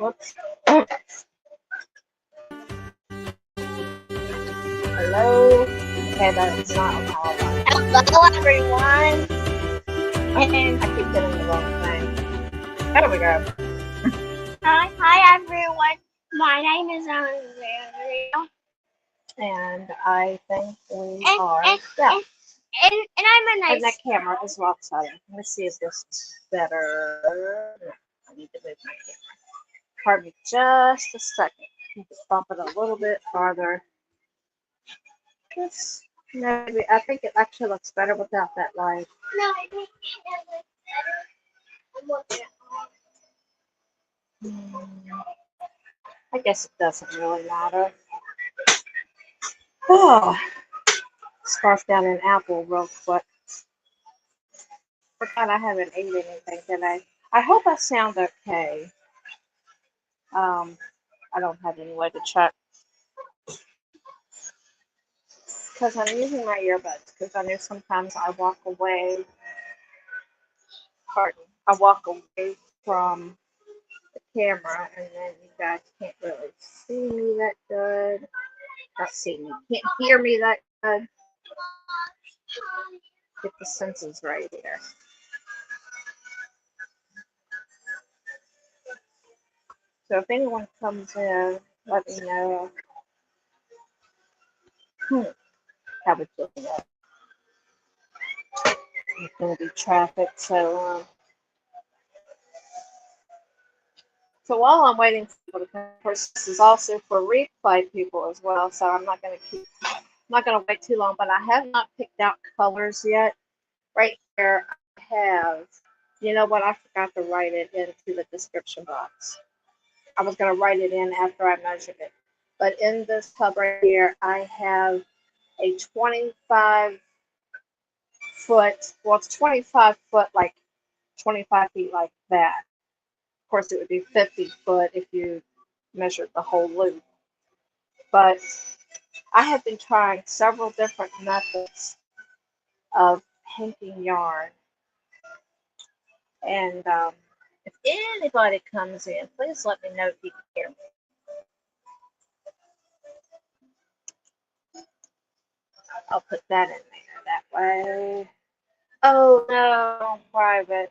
Whoops. Hello. Okay, that's not all right. Hello, everyone. And I keep getting the wrong thing. There we go. Hi, everyone. My name is Andrea. And I think we And, are. and, Yeah. and I'm a And that nice. camera is lopsided. Let's see if this is better. No, I need to move my camera. Pardon me just a second. Just bump it a little bit farther. Just maybe I think it actually looks better without that light. No, I think it looks better. I'm looking I guess it doesn't really matter. Oh, scarf down an apple real quick. Forgot I haven't ate anything today. I hope I sound okay. I don't have any way to check because I'm using my earbuds because I know sometimes I walk away. Pardon. I walk away from the camera and then you guys can't really see me that good. Not see me. Can't hear me that good. Get the senses right here. So if anyone comes in, let me know. How it's looking at. It's going to be traffic, so while I'm waiting for people to come, of course, this is also for replay people as well. So I'm not going to wait too long. But I have not picked out colors yet. Right here, I have. You know what? I forgot to write it into the description box. I was going to write it in after I measured it. But in this tub right here, I have a 25-foot. Well, it's 25 foot, like 25 feet, like that. Of course, it would be 50 foot if you measured the whole loop. But I have been trying several different methods of painting yarn. And if anybody comes in, please let me know if you can hear me. I'll put that in there that way. Oh no, private.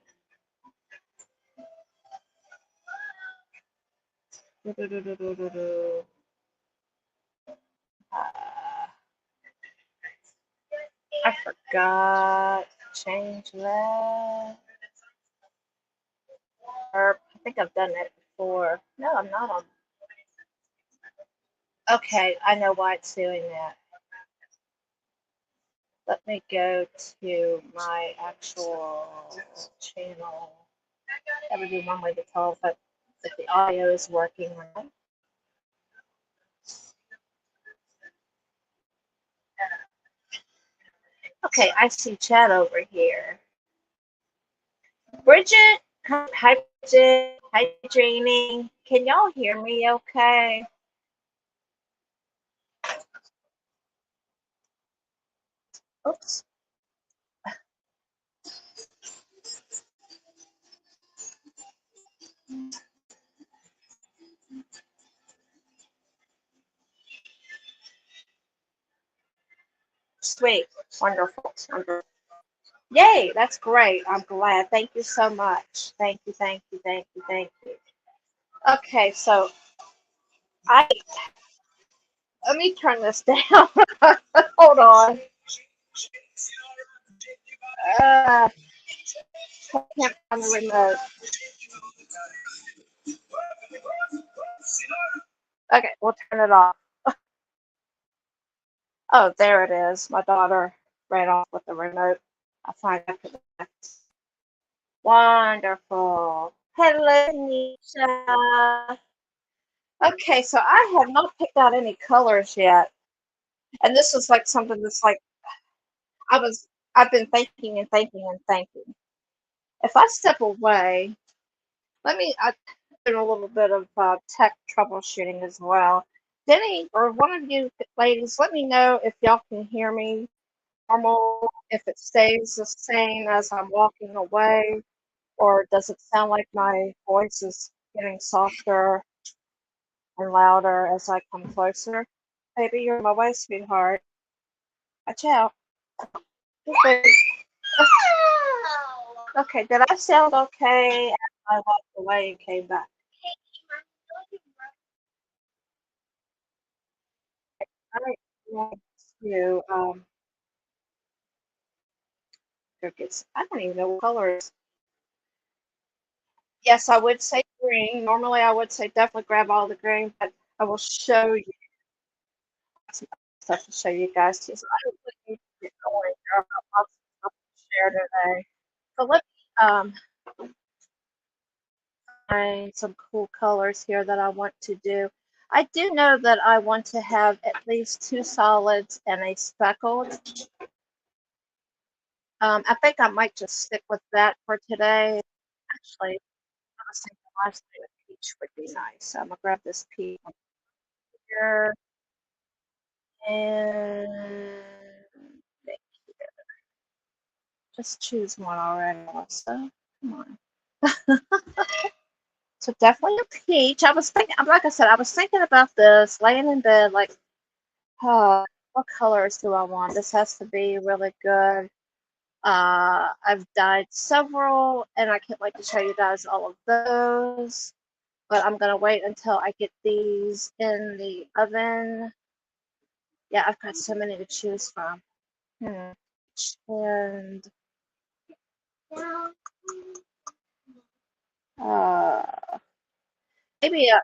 I forgot to change that. Or I think I've done that before. No, I'm not on. Okay, I know why it's doing that. Let me go to my actual channel. That would be one way to tell if the audio is working right. Okay, I see chat over here. Bridget, hi Bridget, hi Janie. Can y'all hear me okay? Oops. Sweet, wonderful, wonderful. Yay, that's great. I'm glad. Thank you so much. Thank you, thank you, thank you, thank you. Okay, so I let me turn this down. Hold on. I can't find the remote. Okay, we'll turn it off. Oh, there it is. My daughter ran off with the remote. I'll find out the next. Wonderful. Hello, Nisha. Okay, so I have not picked out any colors yet. And this is like something that's like I've been thinking and thinking and thinking. If I step away, I'm doing a little bit of tech troubleshooting as well. Denny or one of you ladies, let me know if y'all can hear me normal, if it stays the same as I'm walking away, or does it sound like my voice is getting softer and louder as I come closer. Baby, you're my way, sweetheart. Watch out. Okay, did I sound okay as I walked away and came back? I want to I don't even know what colors. Yes, I would say green. Normally, I would say definitely grab all the green, but I will show you some stuff to show you guys too. So I don't really need to get going. There are lots of stuff to share today. So let me find some cool colors here that I want to do. I do know that I want to have at least two solids and a speckled. I think I might just stick with that for today. Actually, I was thinking last night a peach would be nice. So I'm gonna grab this peach here and just choose one already, Melissa. Come on. So definitely a peach. I was thinking, like I said, I was thinking about this, laying in bed, like, oh, what colors do I want? This has to be really good. I've dyed several, and I can't wait to show you guys all of those. But I'm gonna wait until I get these in the oven. Yeah, I've got so many to choose from. And uh, maybe a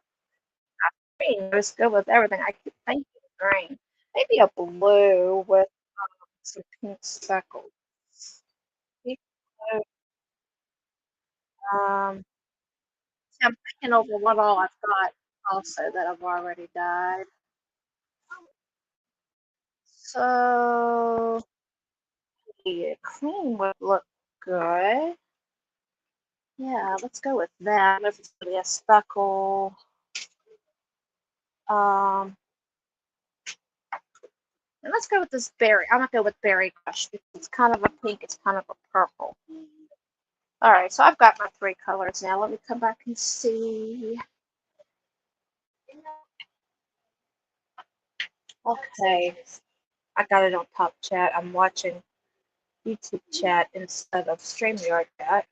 green goes good with everything. I keep thinking green. Maybe a blue with some pink speckles. Deep blue. See, I'm thinking over what all I've got also that I've already dyed. So yeah, cream would look good. Yeah, let's go with that. If it's gonna be a speckle. Um, and let's go with this berry. I'm gonna go with berry crush because it's kind of a pink, it's kind of a purple. All right, so I've got my three colors now. Let me come back and see. Okay, I got it on top chat. I'm watching YouTube chat instead of StreamYard chat.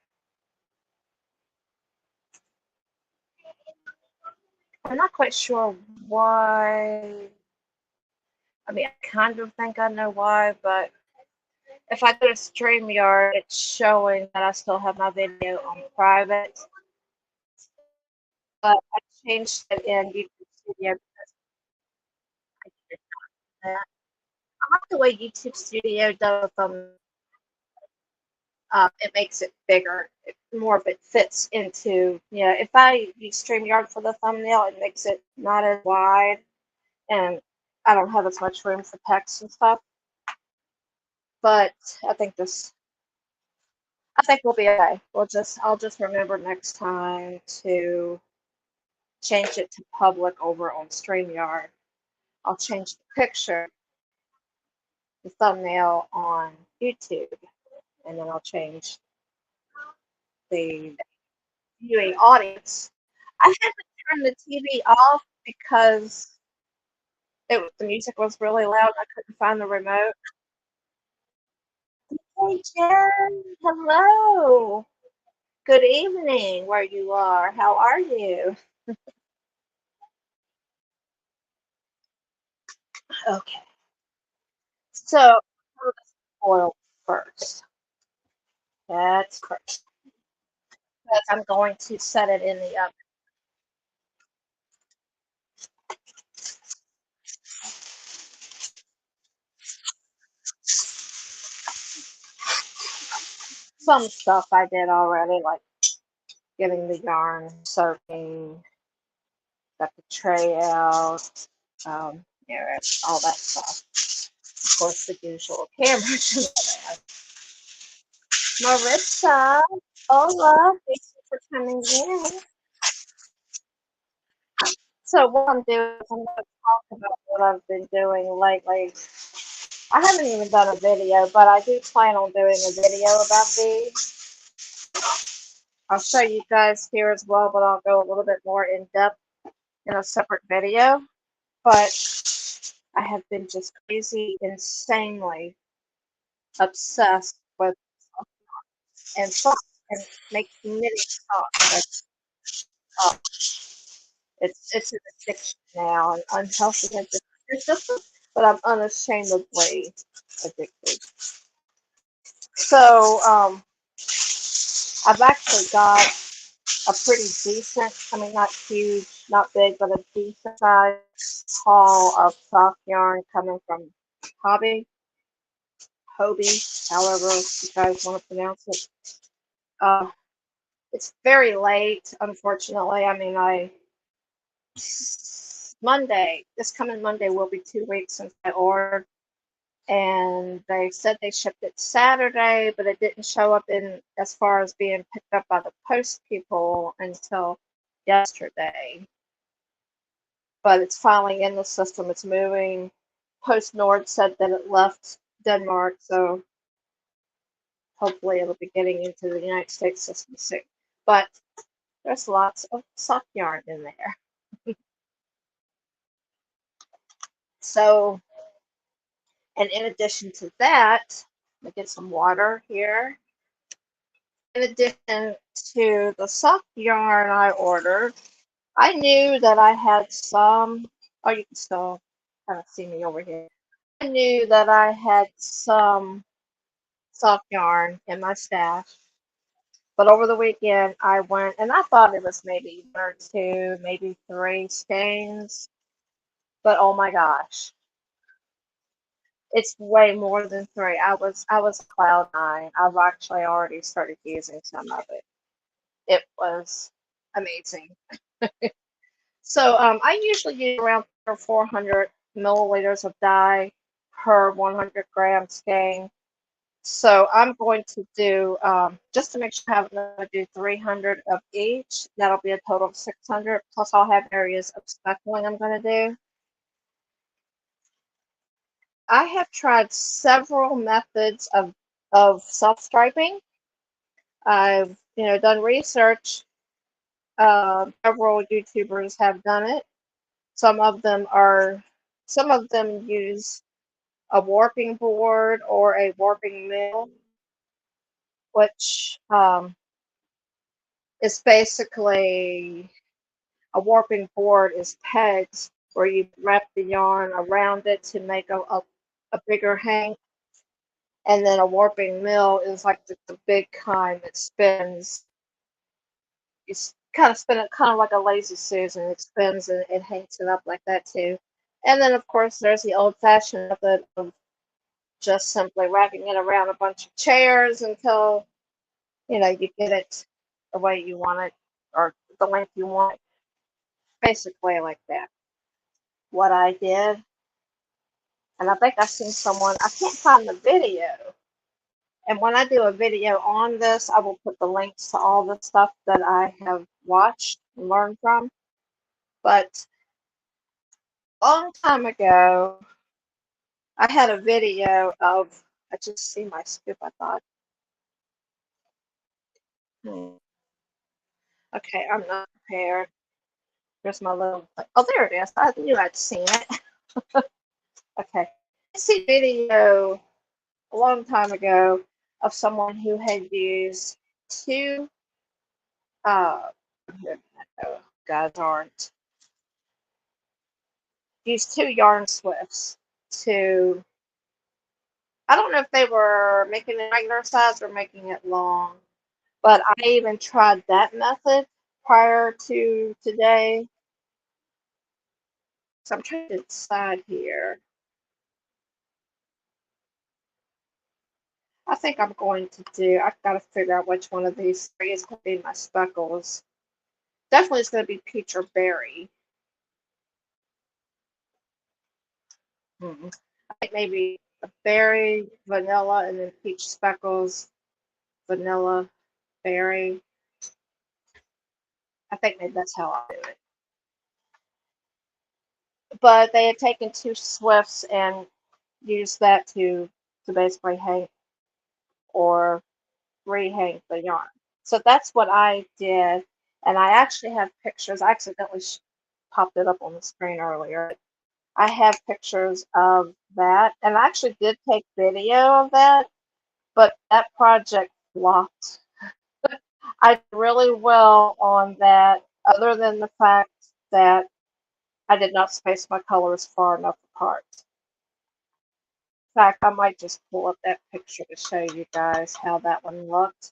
I'm not quite sure why. I mean, I kind of think I know why, but if I go to StreamYard, it's showing that I still have my video on private. But I changed it in YouTube Studio because I did that. I like the way YouTube Studio does them. It makes it bigger. More of it fits into, if I use StreamYard for the thumbnail, it makes it not as wide and I don't have as much room for text and stuff. But I think this, I think we'll be okay. I'll just remember next time to change it to public over on StreamYard. I'll change the picture, the thumbnail on YouTube, and then I'll change the viewing audience. I had to turn the TV off because the music was really loud. I couldn't find the remote. Hey Jen, hello. Good evening, where you are. How are you? Okay, so oil first. That's first. Because I'm going to set it in the oven. Some stuff I did already, like getting the yarn soaking, got the tray out, all that stuff. Of course, the usual camera. Marissa, hola, thank you for coming in. So what I'm doing is I'm going to talk about what I've been doing lately. I haven't even done a video, but I do plan on doing a video about these. I'll show you guys here as well, but I'll go a little bit more in depth in a separate video. But I have been just crazy, insanely obsessed with and socks and make knitting socks. Uh, it's an addiction now, an unhealthy addiction, but I'm unashamedly addicted. So I've actually got a pretty decent, I mean not huge, not big, but a decent size haul of soft yarn coming from Hobby, Hobie, however you guys want to pronounce it. Uh, it's very late, unfortunately. I mean, this coming Monday will be 2 weeks since I ordered, and they said they shipped it Saturday, but it didn't show up in as far as being picked up by the post people until yesterday. But it's finally in the system. It's moving. Post Nord said that it left Denmark, so hopefully it'll be getting into the United States system soon. But there's lots of sock yarn in there. So, and in addition to that, let me get some water here. In addition to the sock yarn I ordered, I knew that I had some. Oh, you can still kind of see me over here. I knew that I had some sock yarn in my stash. But over the weekend, I went and I thought it was maybe one or two, maybe three skeins. But oh my gosh, it's way more than three. I was cloud nine. I've actually already started using some of it. It was amazing. So I usually use around 400 milliliters of dye per 100-gram skein. So I'm going to do, just to make sure I have enough, to do 300 of each. That'll be a total of 600. Plus I'll have areas of speckling I'm going to do. I have tried several methods of self-striping. I've, done research. Several YouTubers have done it. Some of them use a warping board or a warping mill, which is basically a warping board is pegs where you wrap the yarn around it to make a bigger hang. And then a warping mill is like the big kind that spins. You kind of spin it kind of like a lazy Susan. It spins and it hangs it up like that too. And then, of course, there's the old-fashioned method of just simply wrapping it around a bunch of chairs until, you get it the way you want it or the length you want it, basically like that. What I did, and I think I've seen someone, I can't find the video. And when I do a video on this, I will put the links to all the stuff that I have watched and learned from. But a long time ago, I had a video of, I just see my scoop, I thought, okay, I'm not prepared. There's my little, oh, there it is. I knew I'd seen it. Okay. I see a video a long time ago of someone who had used two, uh, oh, guys aren't, used two yarn swifts to, I don't know if they were making it regular size or making it long, but I even tried that method prior to today. So I'm trying to decide here. I think I'm going to do, I've got to figure out which one of these three is going to be my speckles. Definitely it's going to be peach or berry. I think maybe a berry, vanilla, and then peach speckles, vanilla, berry. I think maybe that's how I do it. But they had taken two swifts and used that to basically hang or rehang the yarn. So that's what I did. And I actually have pictures. I accidentally popped it up on the screen earlier. I have pictures of that. And I actually did take video of that, but that project flopped. I did really well on that, other than the fact that I did not space my colors far enough apart. In fact, I might just pull up that picture to show you guys how that one looked.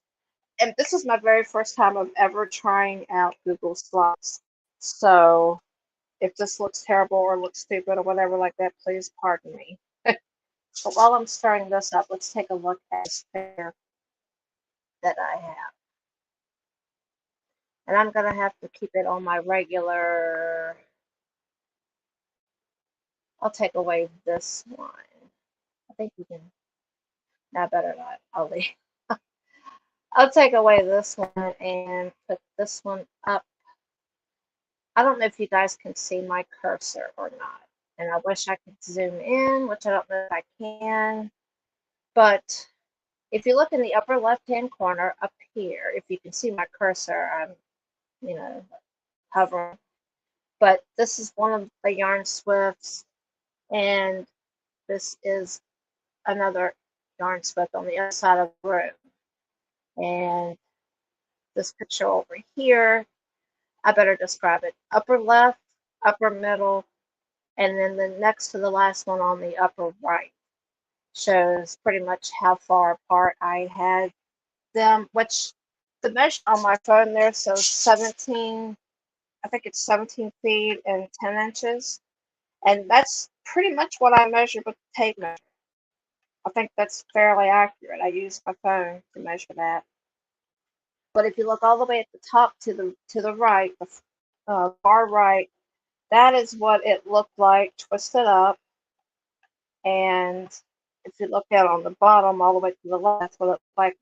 And this is my very first time of ever trying out Google Slides. So if this looks terrible or looks stupid or whatever like that, please pardon me. But while I'm starting this up, let's take a look at this pair that I have. And I'm going to have to keep it on my regular. I'll take away this one. I think you can. No, better not. I'll leave. I'll take away this one and put this one up. I don't know if you guys can see my cursor or not. And I wish I could zoom in, which I don't know if I can. But if you look in the upper left-hand corner up here, if you can see my cursor, I'm, hovering. But this is one of the yarn swifts, and this is another yarn swift on the other side of the room. And this picture over here, I better describe it. Upper left, upper middle, and then the next to the last one on the upper right shows pretty much how far apart I had them, which the measure on my phone there shows 17, I think it's 17 feet and 10 inches. And that's pretty much what I measured with the tape measure. I think that's fairly accurate. I used my phone to measure that. But if you look all the way at the top to the right, the far right, that is what it looked like twisted up. And if you look at on the bottom all the way to the left, that's what it looked like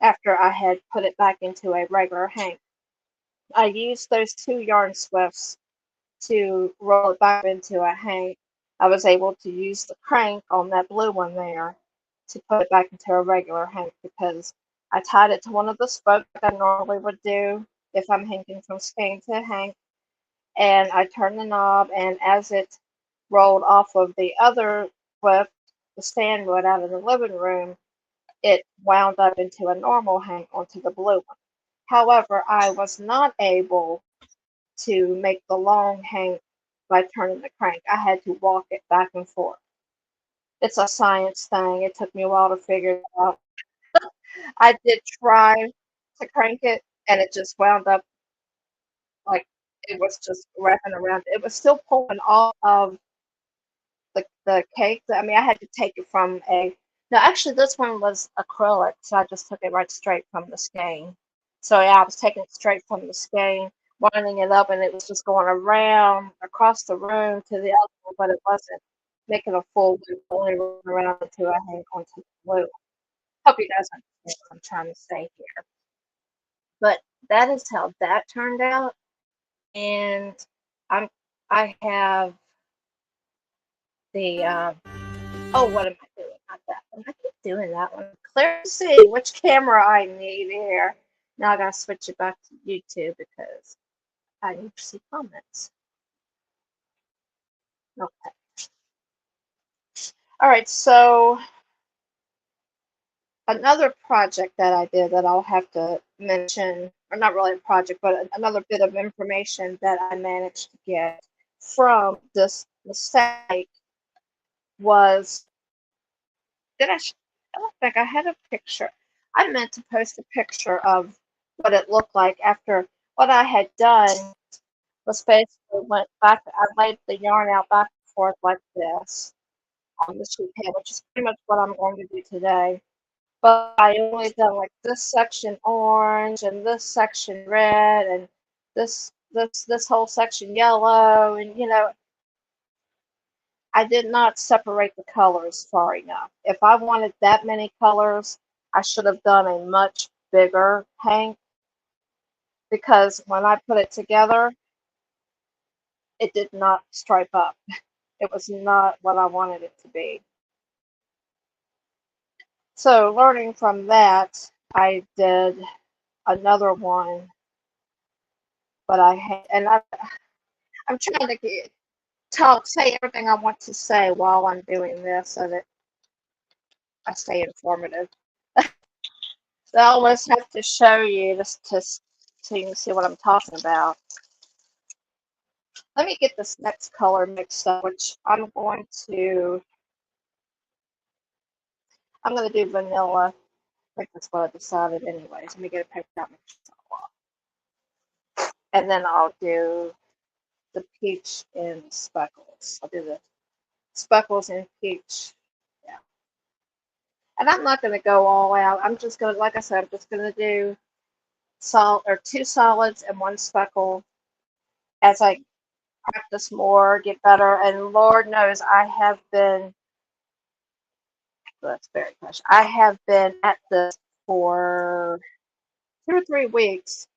after I had put it back into a regular hank. I used those two yarn swifts to roll it back into a hank. I was able to use the crank on that blue one there to put it back into a regular hank because I tied it to one of the spokes like I normally would do if I'm hanking from skein to hank. And I turned the knob, and as it rolled off of the other swift, the stand wood out of the living room, it wound up into a normal hank onto the blue one. However, I was not able to make the long hank by turning the crank. I had to walk it back and forth. It's a science thing. It took me a while to figure it out. I did try to crank it, and it just wound up like it was just wrapping around. It was still pulling all of the cake. I mean, I had to take it from a. No, actually, this one was acrylic, so I just took it right straight from the skein. So yeah, I was taking it straight from the skein, winding it up, and it was just going around across the room to the other one, but it wasn't making a full loop, only around until I hang onto the glue. Hope you guys understand what I'm trying to say here. But that is how that turned out, and I have the oh, what am I doing? Not that one. I keep doing that one. Clear to see which camera I need here. Now I gotta switch it back to YouTube because I need to see comments. Okay. All right, so another project that I did that I'll have to mention, or not really a project, but another bit of information that I managed to get from this site was, I don't think I had a picture. I meant to post a picture of what it looked like after what I had done was basically went back, I laid the yarn out back and forth like this on the sheet pan, which is pretty much what I'm going to do today. But I only done like this section orange and this section red and this whole section yellow, and I did not separate the colors far enough. If I wanted that many colors, I should have done a much bigger hank because when I put it together, it did not stripe up. It was not what I wanted it to be. So learning from that, I did another one, but I had, and I'm trying to say everything I want to say while I'm doing this so that I stay informative. So I almost have to show you this so you can see what I'm talking about. Let me get this next color mixed up, which I'm going to do vanilla. I think that's what I decided anyways. Let me get a paper out and mix it all up. And then I'll do the peach and speckles. I'll do the speckles and peach. Yeah. And I'm not going to go all out. I'm just going to, like I said, I'm just going to do two solids and one speckle as I practice more, get better. And Lord knows I have been, well, that's very much, I have been at this for 2 or 3 weeks,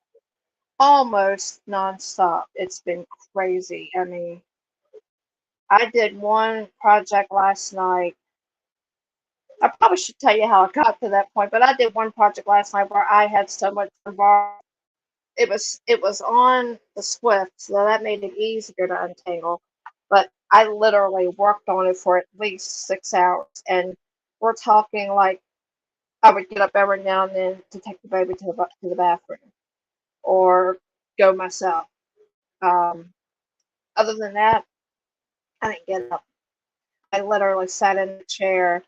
almost nonstop. It's been crazy. I mean, I did one project last night. I probably should tell you how I got to that point, but I did one project last night where I had so much involved. It was on the Swift, so that made it easier to untangle. But I literally worked on it for at least 6 hours, and we're talking like I would get up every now and then to take the baby to the bathroom or go myself. Um, Other than that, I didn't get up. I literally sat in the chair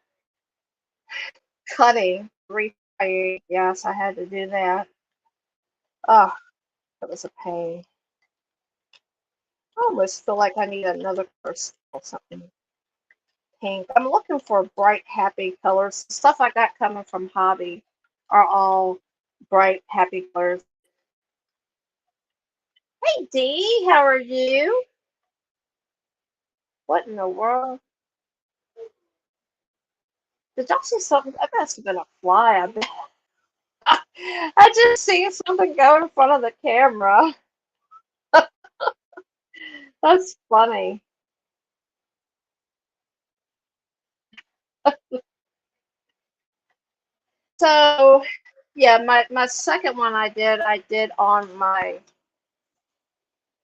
cutting, refraying. Yes, I had to do that. Oh, it was a pain. I almost feel like I need another person or something pink. I'm looking for bright, happy colors. The stuff I got coming from Hobby are all bright, happy colors. Hey Dee, how are you? What in the world? Did y'all see something? That must have been a fly. I just see something go in front of the camera. That's funny. So yeah, my second one I did on my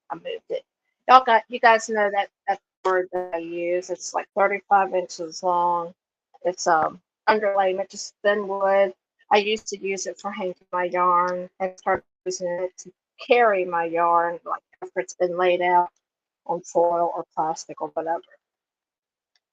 I moved it. You guys know that board that I use. It's like 35 inches long. It's underlayment, just thin wood. I used to use it for hanging my yarn and started using it to carry my yarn, like after it's been laid out on foil or plastic or whatever.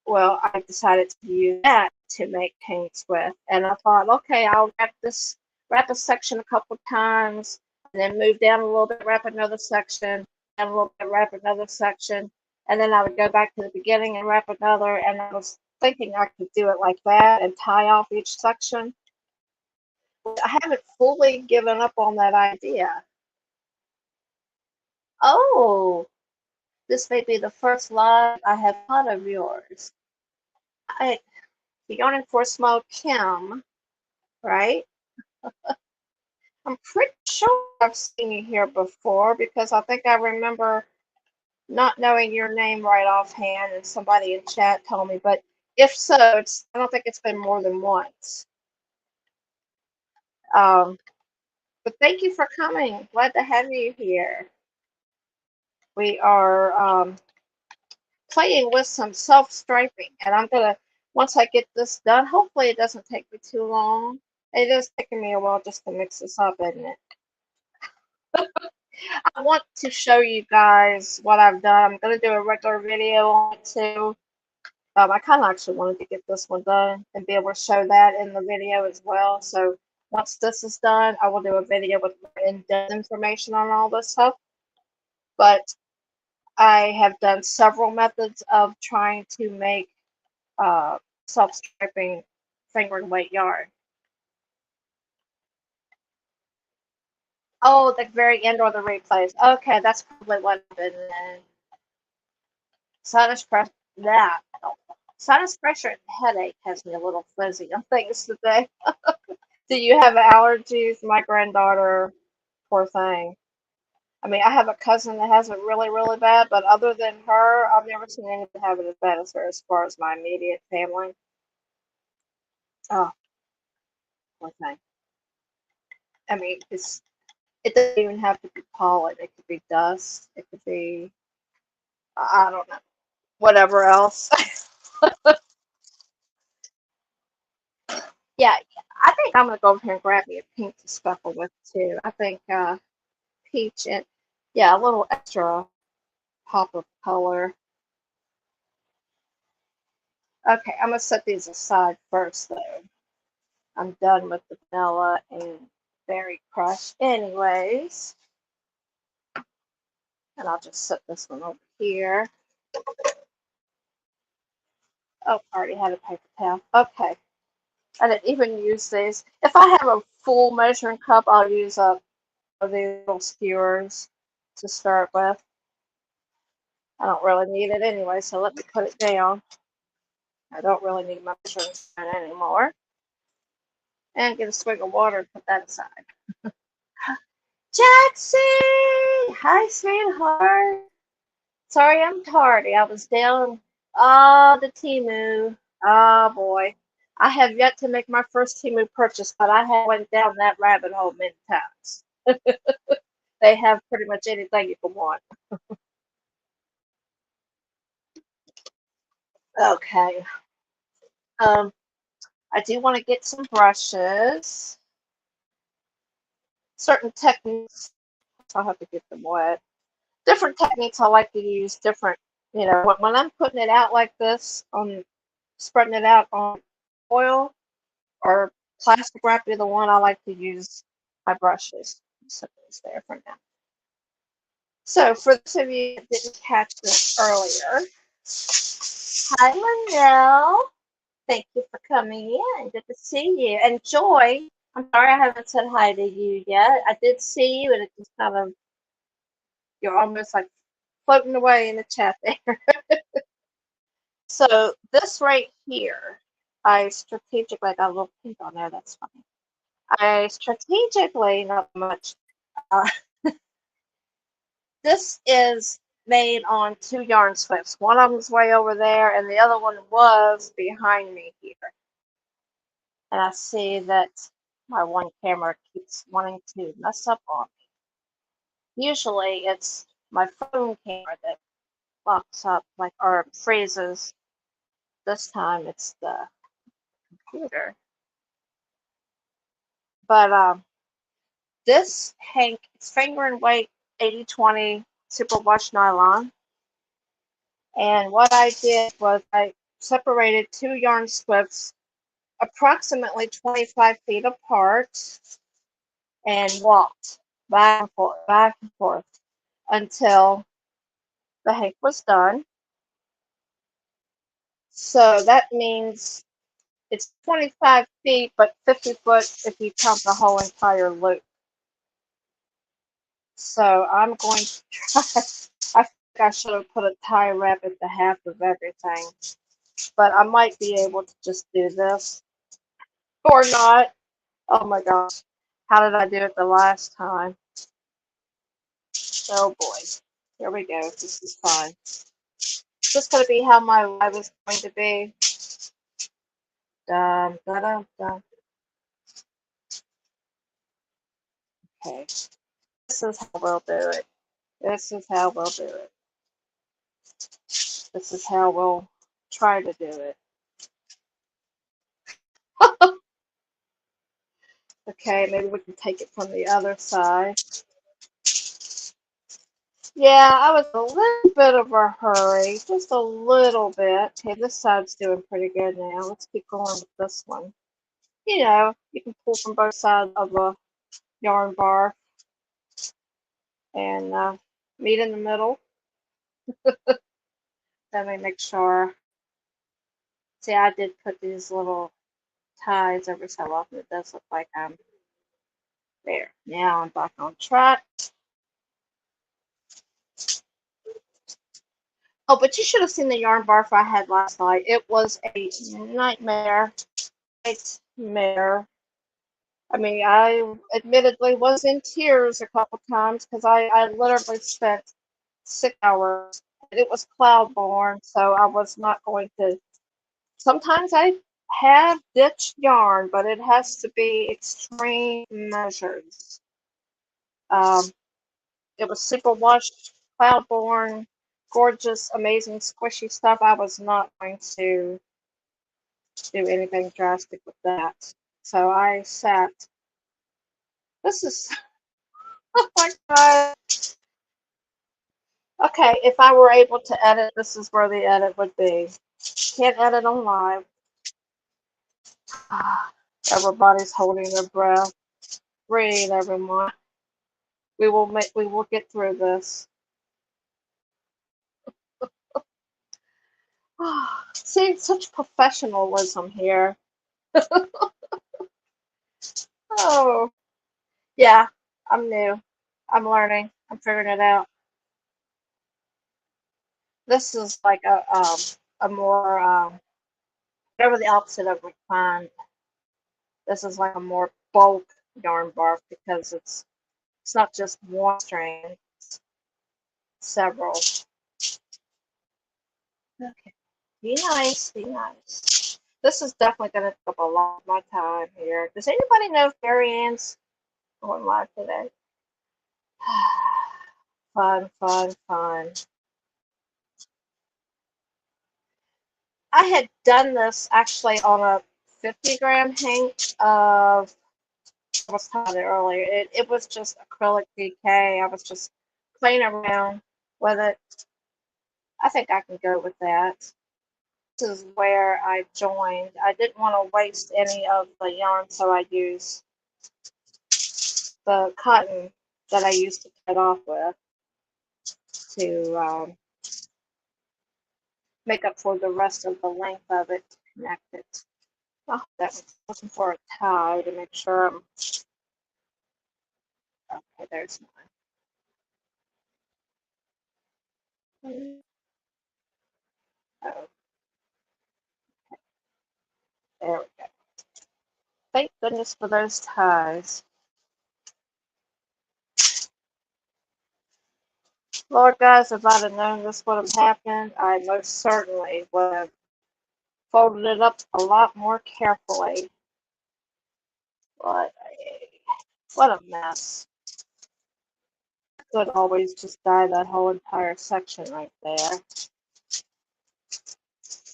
Well, I decided to use that to make paints with, and I thought, okay, I'll wrap a section a couple times, and then move down a little bit, wrap another section, and a little bit, wrap another section, and then I would go back to the beginning and wrap another, and I was thinking I could do it like that and tie off each section. I haven't fully given up on that idea. Oh, this may be the first live I have thought of yours. I, the yarn for small Kim, right? I'm pretty sure I've seen you here before because I think I remember not knowing your name right offhand, and somebody in chat told me. But if so, I don't think it's been more than once. Um, but thank you for coming. Glad to have you here. We are playing with some self striping, and I'm gonna once I get this done. Hopefully, it doesn't take me too long. It is taking me a while just to mix this up, isn't it? I want to show you guys what I've done. I'm going to do a regular video on it too. I kind of actually wanted to get this one done and be able to show that in the video as well. So once this is done, I will do a video with in-depth information on all this stuff. But I have done several methods of trying to make uh, self-striping finger and weight yarn. Oh, the very end or the replays. Okay, that's probably what I've been in. Sinus pressure. That. Sinus pressure and headache has me a little fuzzy on things today. Do you have allergies? My granddaughter, poor thing. I mean, I have a cousin that has it really, really bad, but other than her, I've never seen anyone have it as bad as her as far as my immediate family. Oh, poor thing. I mean, it doesn't even have to be pollen. It could be dust. It could be, I don't know, whatever else. Yeah, I think I'm gonna go over here and grab me a pink to sparkle with too. I think peach and yeah, a little extra pop of color. Okay, I'm gonna set these aside first though. I'm done with the vanilla and berry crush anyways. And I'll just set this one over here. Oh, I already had a paper towel. Okay. I didn't even use these. If I have a full measuring cup, I'll use up of these little skewers to start with. I don't really need it anyway, so let me put it down. I don't really need my measuring spoon anymore. And get a swig of water and put that aside. Jackson! Hi, sweetheart. Sorry I'm tardy. I was down the Temu. Oh boy. I have yet to make my first Temu purchase, but I have went down that rabbit hole many times. They have pretty much anything you can want. Okay. Um, I do want to get some brushes. Certain techniques, I'll have to get them wet. Different techniques I like to use, different, when I'm putting it out like this, on spreading it out on oil or plastic wrap, either one, I like to use my brushes. Set those there for now. So, for those of you that didn't catch this earlier, hi, Linnell. Thank you for coming in. Good to see you. And Joy, I'm sorry I haven't said hi to you yet. I did see you, and it just kind of, you're almost like floating away in the chat there. So this right here, I strategically got a little pink on there. That's fine. I strategically, not much. Uh, this is made on two yarn slips. One of them's way over there, and the other one was behind me here. And I see that my one camera keeps wanting to mess up on me. Usually it's my phone camera that locks up, like, or freezes. This time it's the computer. But this Hank, it's finger and weight 80/20 superwash nylon. And what I did was I separated two yarn slips approximately 25 feet apart and walked back and forth until the Hank was done. So that means it's 25 feet, but 50 foot if you count the whole entire loop. So I'm going to try. I think I should have put a tie wrap at the half of everything, but I might be able to just do this or not. Oh my gosh, how did I do it the last time? Oh boy, here we go. This is fine. This is going to be how my live is going to be. Dun, dun, dun, dun. Okay, this is how we'll do it. This is how we'll do it. This is how we'll try to do it. Okay, maybe we can take it from the other side. Yeah, I was a little bit of a hurry, just a little bit. Okay, this side's doing pretty good now. Let's keep going with this one. You can pull from both sides of a yarn bar and meet in the middle. Let me make sure. See, I did put these little ties every so often. It does look like I'm there. Now I'm back on track. Oh, but you should have seen the yarn barf I had last night. It was a nightmare. Nightmare. I mean, I admittedly was in tears a couple times because I literally spent 6 hours. It was cloud born, so I was not going to. Sometimes I have ditch yarn, but it has to be extreme measures. Um, it was Superwash, Cloudborn, gorgeous, amazing, squishy stuff. I was not going to do anything drastic with that. So I sat. This is, oh my God. Okay, if I were able to edit, this is where the edit would be. Can't edit on live. Everybody's holding their breath. Breathe, everyone. We will get through this. See, such professionalism here. Oh, yeah, I'm new. I'm learning. I'm figuring it out. This is like a more whatever the opposite of refined. This is like a more bulk yarn bark because it's not just one strand, it's several. Okay, be nice, be nice. This is definitely going to take up a lot of my time here. Does anybody know if Mary Ann's going live today? Fun, fun, fun. I had done this actually on a 50-gram hank of, I was talking about it earlier, it was just acrylic DK. I was just playing around with it. I think I can go with that. This is where I joined. I didn't want to waste any of the yarn, so I used the cotton that I used to cut off with to make up for the rest of the length of it to connect it. Oh, that was looking for a tie to make sure I'm okay. There's mine. Oh, there we go. Thank goodness for those ties. Lord, guys, if I'd have known this would have happened, I most certainly would have folded it up a lot more carefully. But what a mess. I could always just dye that whole entire section right there.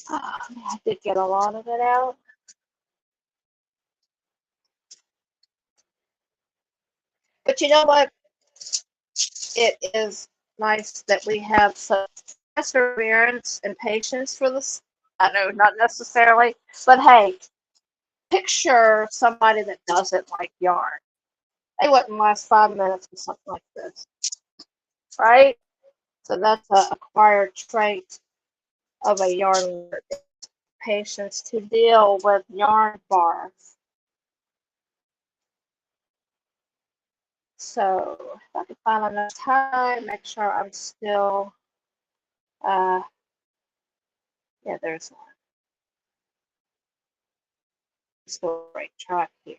Oh, I did get a lot of it out. But you know what? It is nice that we have such perseverance and patience for this. I know, not necessarily, but hey, picture somebody that doesn't like yarn. They wouldn't last 5 minutes with something like this, right? So that's an acquired trait of a yarn learner. Patience to deal with yarn bars. So if I can find enough time, make sure I'm still, yeah, there's one. Still right track here.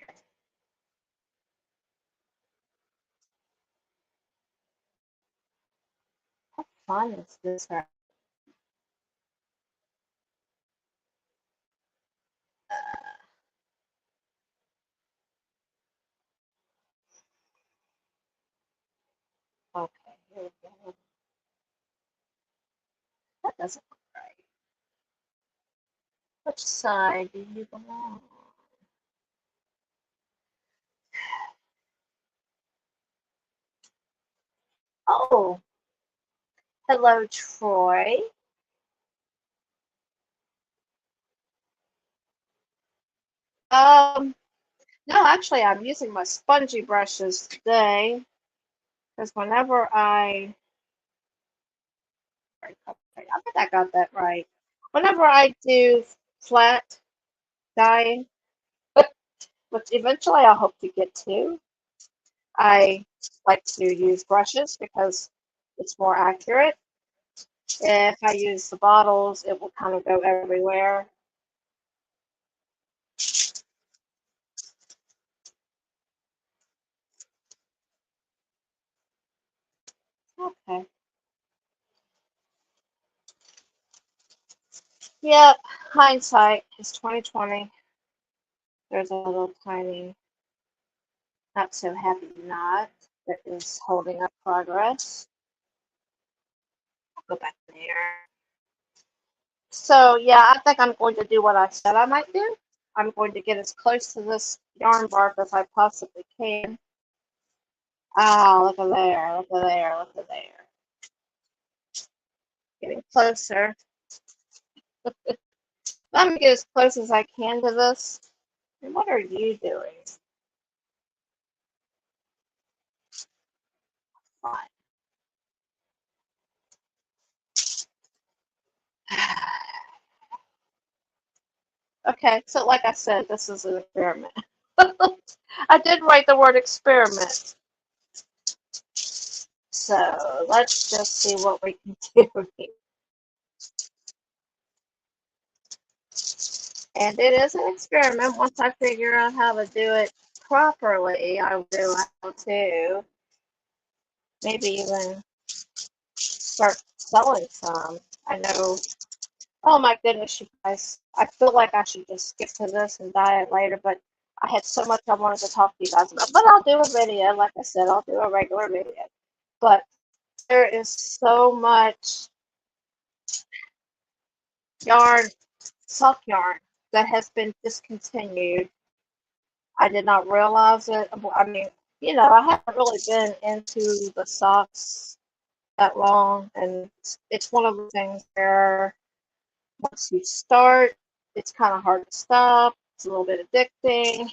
How fun is this? Okay, here we go. That doesn't look right. Which side do you belong? Oh, hello, Troy. Um, no, actually, I'm using my spongy brushes today because whenever I think I got that right. Whenever I do flat dyeing, which eventually I hope to get to, I like to use brushes because it's more accurate. If I use the bottles, it will kind of go everywhere. Okay. Yep. hindsight is 2020. There's a little tiny, not so happy knot that is holding up progress. I'll go back there. So yeah, I think I'm going to do what I said I might do. I'm going to get as close to this yarn bark as I possibly can. Ah, look at there, look at there, look at there. Getting closer. I'm gonna get as close as I can to this. And what are you doing? Fine. Okay, so like I said, this is an experiment. I did write the word experiment. So let's just see what we can do here. And it is an experiment. Once I figure out how to do it properly, I will do how to maybe even start selling some. I know, oh my goodness, you guys, I feel like I should just skip to this and diet later, but I had so much I wanted to talk to you guys about. But I'll do a video. Like I said, I'll do a regular video. But there is so much yarn, sock yarn, that has been discontinued. I did not realize it. I mean, I haven't really been into the socks that long, and it's one of the things where once you start, it's kind of hard to stop. It's a little bit addicting,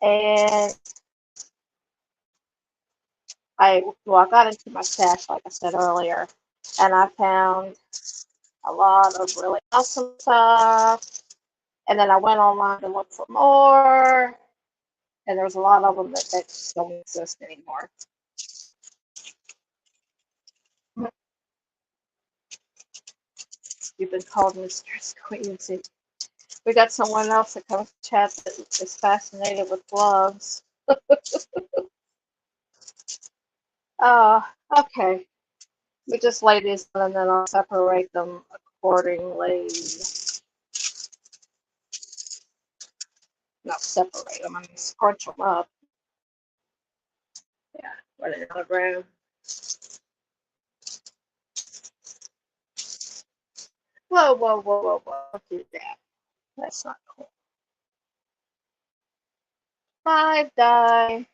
and I got into my stash, like I said earlier, and I found a lot of really awesome stuff. And then I went online to look for more, and there's a lot of them that just don't exist anymore. You've been called Mistress Queensy. We got someone else that comes to chat that is fascinated with gloves. Okay. We just lay these on and then I'll separate them accordingly. Not separate them, I mean scrunch them up. Yeah, put it in the room. Whoa, whoa, whoa, whoa, whoa. Don't do that. That's not cool. 5 die.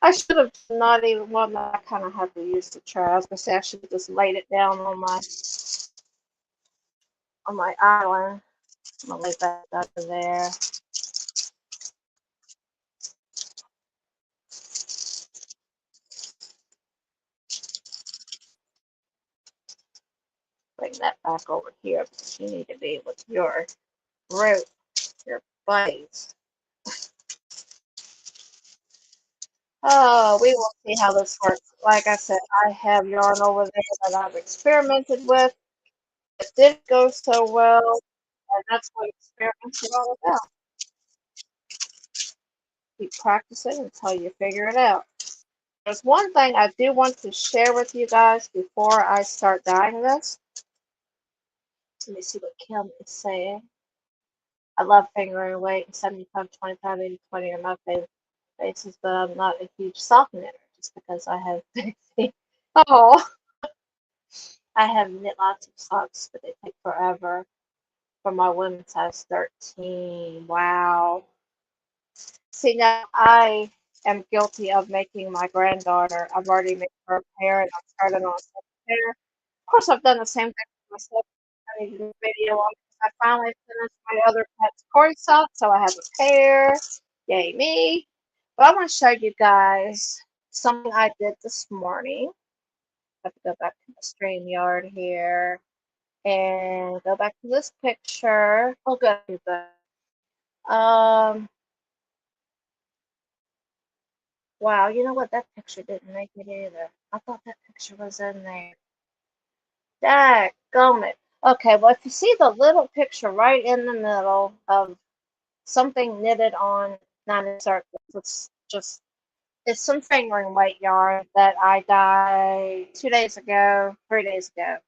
I should have not even, well, no, I kind of have to use the tray. I was going to say I should have just laid it down on my island. I'm going to lay that under there. Bring that back over here because you need to be with your root, your buddies. Oh, we will see how this works. Like I said, I have yarn over there that I've experimented with. It didn't go so well, and that's what experiments are all about. Keep practicing until you figure it out. There's one thing I do want to share with you guys before I start dyeing this. Let me see what Kim is saying. I love fingering weight and 75, 25, 80, 20 are my favorite bases, but I'm not a huge sock knitter just because I have big feet. Oh, I have knit lots of socks, but they take forever for my women's size 13. Wow. See, now I am guilty of making my granddaughter. I've already made her a pair, and I've started on a second pair. Of course, I've done the same thing for myself. I need to do a video on because I finally finished my other pet's cord sock, so I have a pair. Yay me. But I want to show you guys something I did this morning. I have to go back to the StreamYard here and go back to this picture. Oh, good. Um, wow, you know what? That picture didn't make it either. I thought that picture was in there. Dadgummit. Okay, well, if you see the little picture right in the middle of something knitted on 90 circles, it's some fingering weight yarn that I dyed 2 days ago, 3 days ago.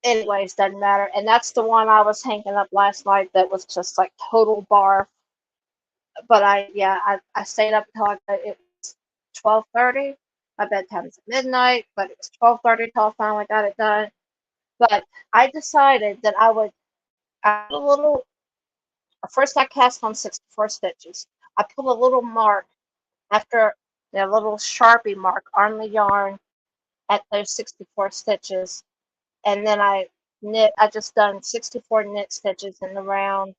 anyways, doesn't matter. And that's the one I was hanging up last night that was just like total bar. But I stayed up until it was 12:30. My bedtime is at midnight, but it was 12:30 till I finally got it done. But I decided that I put a little, first I cast on 64 stitches. I put a little mark after the little Sharpie mark on the yarn at those 64 stitches. And then I just done 64 knit stitches in the round.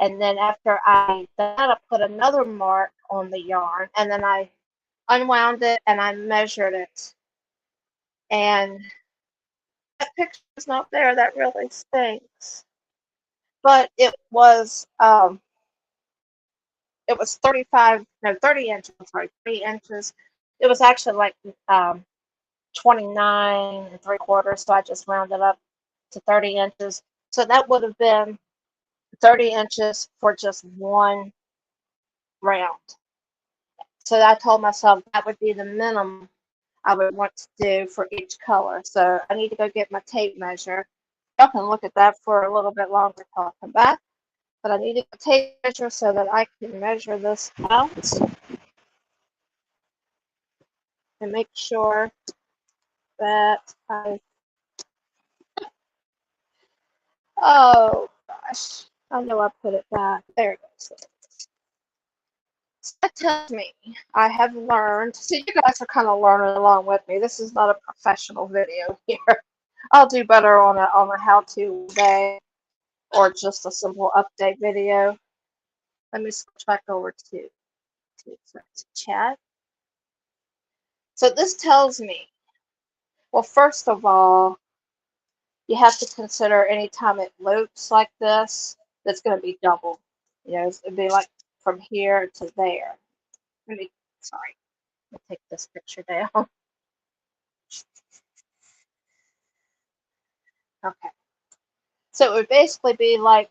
And then after I did that, I put another mark on the yarn, and then I unwound it and I measured it. And that picture's not there. That really stinks. But it was 35, no, 30 inches. I'm sorry, 3 inches. It was actually like 29 3/4. So I just rounded up to 30 inches. So that would have been 30 inches for just one round. So I told myself that would be the minimum I would want to do for each color. So I need to go get my tape measure. I can look at that for a little bit longer till I come back. But I need a tape measure so that I can measure this out and make sure that oh gosh, I know I put it back. There it goes. So that tells me I have learned. See, you guys are kind of learning along with me. This is not a professional video here. I'll do better on a how-to day or just a simple update video. Let me switch back over to chat. So this tells me, well, first of all, you have to consider anytime it loops like this, that's going to be double. It'd be like from here to there. Sorry, let me take this picture down. Okay. So it would basically be like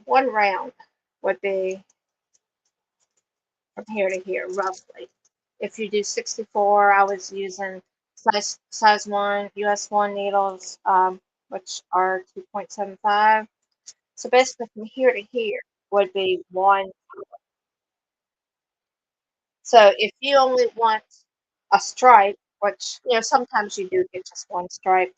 one round would be from here to here, roughly. If you do 64, I was using size 1, US 1 needles, which are 2.75. So basically from here to here would be one. So if you only want a stripe, which, sometimes you do get just one stripe.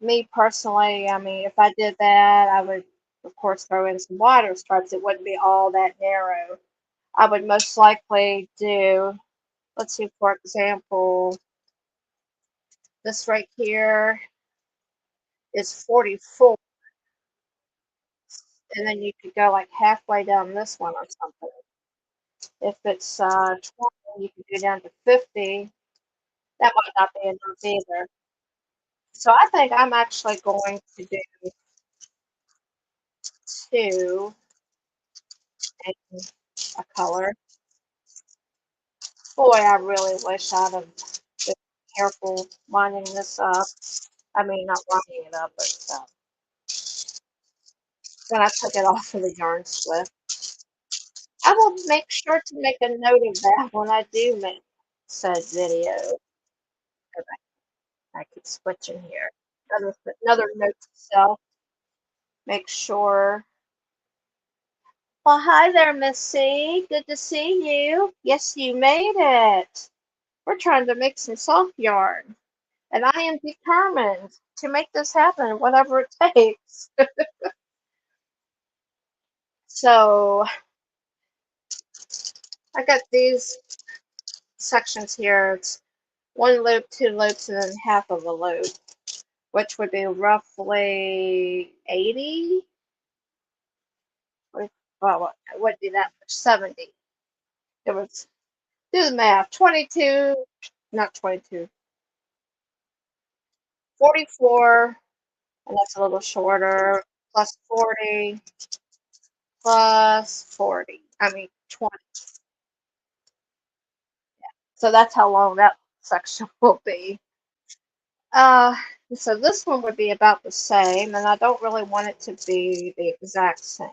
Me personally, I mean, if I did that, I would, of course, throw in some wider stripes. It wouldn't be all that narrow. I would most likely do, let's see, for example, this right here is 44. And then you could go like halfway down this one or something. If it's 20, you could go down to 50. That might not be enough either. So I think I'm actually going to do two in a color. Boy, I really wish I'd have been careful winding this up. I mean, not winding it up, but when I took it off of the yarn slip. I will make sure to make a note of that when I do make said video. 'Cause I keep switching here. Another note to self. Make sure. Well, hi there, Missy. Good to see you. Yes, you made it. We're trying to make some soft yarn, and I am determined to make this happen, whatever it takes. So I got these sections here. It's one loop, two loops, and then half of a loop, which would be roughly 80. Well, it would be that much, 70. It was, do the math, 22, not 22, 44, and that's a little shorter, plus 40, plus 40. I mean, 20. So that's how long that section will be. Uh, so this one would be about the same, and I don't really want it to be the exact same.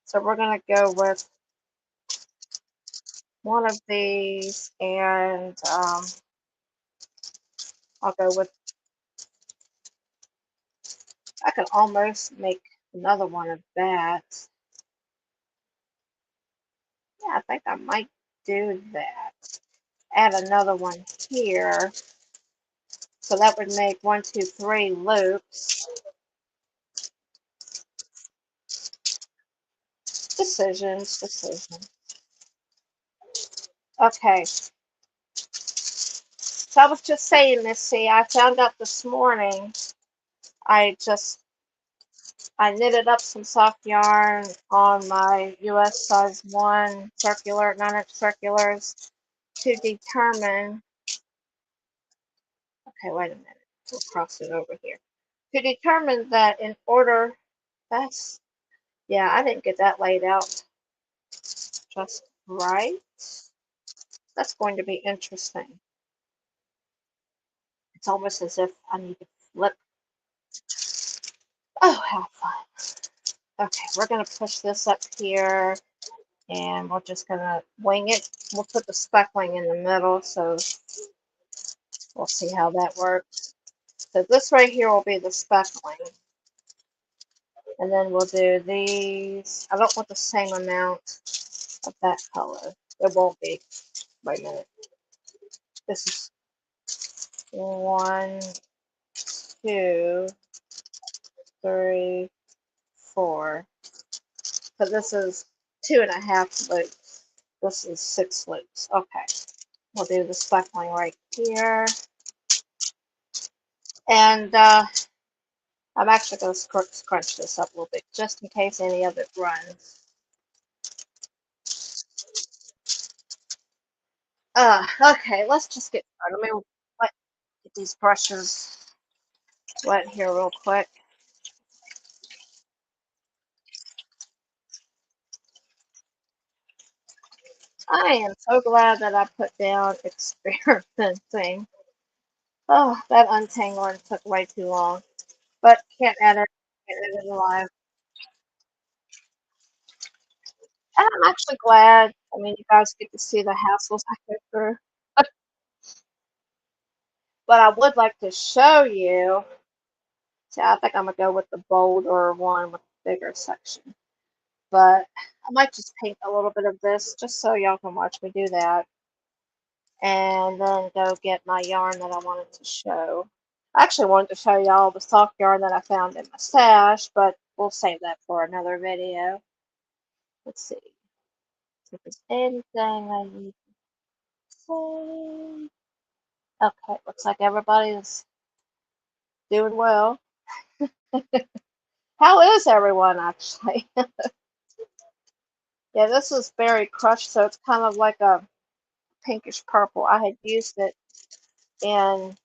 So we're going to go with one of these, and I'll go with, I could almost make another one of that. Yeah, I think I might do that. Add another one here. So that would make 1, 2, 3 loops. Decisions. Okay. So I was just saying, Missy, I found out this morning, I just, I knitted up some soft yarn on my US size 1 circular, 9-inch circulars to determine, okay, wait a minute, we'll cross it over here. To determine that in order, that's, yeah, I didn't get that laid out just right. That's going to be interesting. It's almost as if I need to flip. Oh, how fun. Okay, we're going to push this up here and we're just going to wing it. We'll put the speckling in the middle, so we'll see how that works. So this right here will be the speckling. And then we'll do these. I don't want the same amount of that color. It won't be. Wait a minute. This is 1, 2, 3, 4. So this is 2.5 loops. This is 6 loops. Okay. We'll do the speckling right here. And I'm actually going to scrunch this up a little bit just in case any of it runs. Okay, let's just get started. Let me get these brushes wet here real quick. I am so glad that I put down experimenting. Oh, that untangling took way too long. But can't edit it live. And I'm actually glad. I mean, you guys get to see the hassles I go through. But I would like to show you. See, I think I'm gonna go with the bolder one with the bigger section. But I might just paint a little bit of this just so y'all can watch me do that. And then go get my yarn that I wanted to show. I actually wanted to show y'all the soft yarn that I found in my stash, but we'll save that for another video. Let's see if there's anything I need to say. Okay, looks like everybody's doing well. How is everyone actually? Yeah, this is berry crushed, so it's kind of like a pinkish purple. I had used it in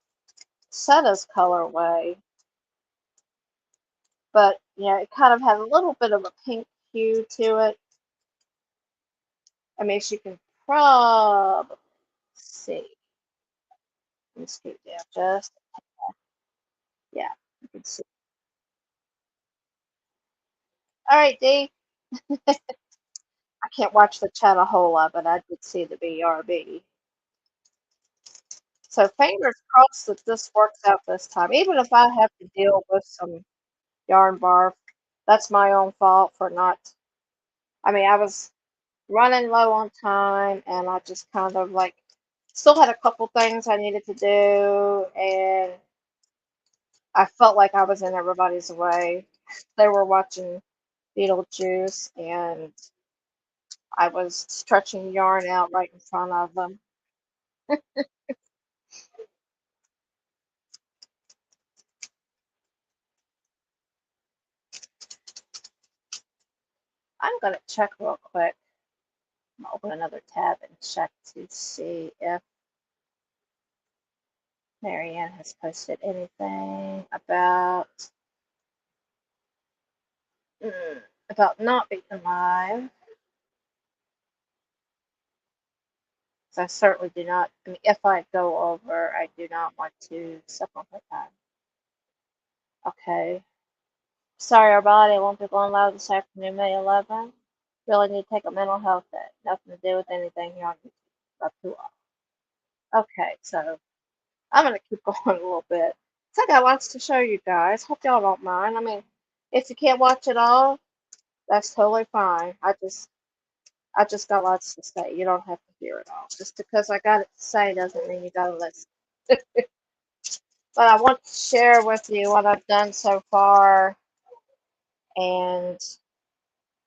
Setta's colorway, but yeah, it kind of had a little bit of a pink hue to it. I mean, you can probably see. Let me scoot down just, yeah, you can see. All right, Dee. I can't watch the chat a whole lot, but I did see the BRB. So fingers crossed that this works out this time. Even if I have to deal with some yarn barf, that's my own fault for not. I mean, I was running low on time and I just kind of like still had a couple things I needed to do and I felt like I was in everybody's way. They were watching Beetlejuice and I was stretching yarn out right in front of them. I'm going to check real quick. I'm going to open another tab and check to see if Marianne has posted anything about not being live. So I certainly do not. I mean, if I go over, I do not want to step on her time. Okay. Sorry, everybody. I won't be going live this afternoon, May 11th. Really need to take a mental health day. Nothing to do with anything here on YouTube. That's too long. Okay, so I'm gonna keep going a little bit. So I got lots to show you guys. Hope y'all don't mind. I mean, if you can't watch it all, that's totally fine. I just got lots to say. You don't have to hear it all. Just because I got it to say doesn't mean you gotta listen. But I want to share with you what I've done so far and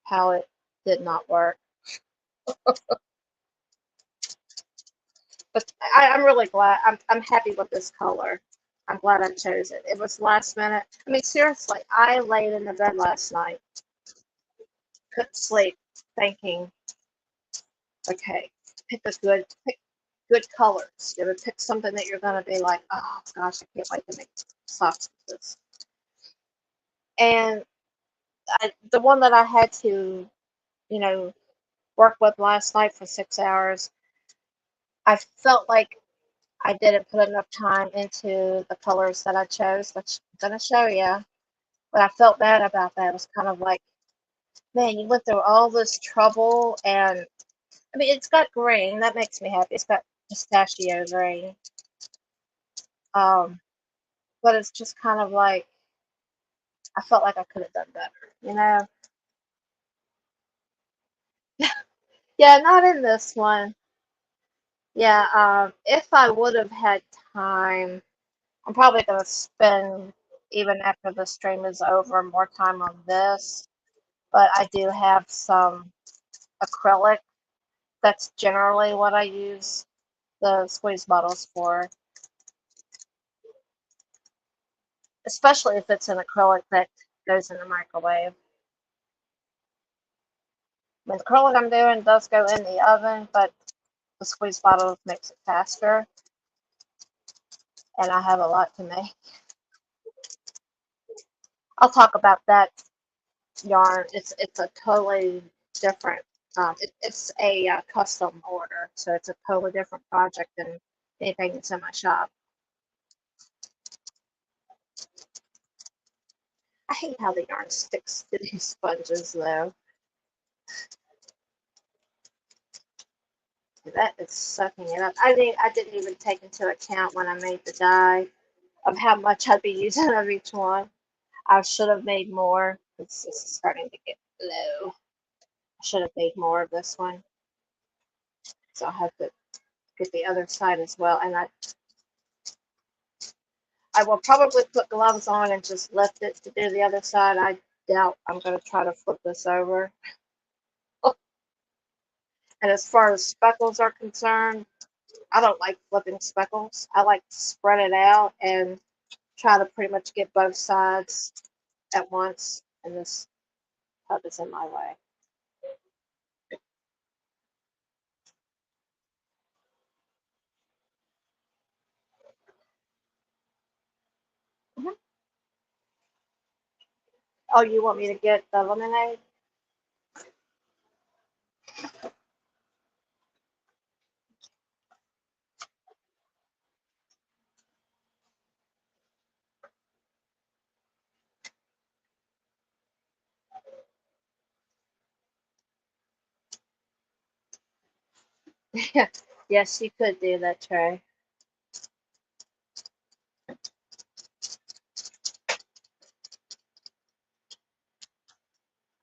how it did not work. But I'm really glad. I'm happy with this color. I'm glad I chose it. It was last minute. I mean, seriously, I laid in the bed last night, couldn't sleep, thinking, okay, pick good colors. You know, pick something that you're gonna be like, oh gosh, I can't wait to make socks with this. And the one that I had to, you know, work with last night for 6 hours, I felt like I didn't put enough time into the colors that I chose, which I'm gonna show you. But I felt bad about that. It was kind of like, man, you went through all this trouble, and I mean, it's got green. That makes me happy. It's got pistachio green. Um, but it's just kind of like I felt like I could have done better, you know? Yeah, not in this one. Yeah, if I would have had time, I'm probably gonna spend, even after the stream is over, more time on this. But I do have some acrylic. That's generally what I use the squeeze bottles for, especially if it's an acrylic that goes in the microwave. I mean, the acrylic I'm doing does go in the oven, but the squeeze bottle makes it faster, and I have a lot to make. I'll talk about that yarn. It's a totally different. It's a custom order, so it's a totally different project than anything that's in my shop. I hate how the yarn sticks to these sponges, though. That is sucking it up. I didn't even take into account when I made the dye of how much I'd be using of each one. I should have made more. This is starting to get low. I should have made more of this one. So I'll have to get the other side as well. And I will probably put gloves on and just lift it to do the other side. I doubt I'm going to try to flip this over. And as far as speckles are concerned, I don't like flipping speckles. I like to spread it out and try to pretty much get both sides at once. And this tub is in my way. Mhm. Oh, you want me to get the lemonade? Yes, you could do that, Trey.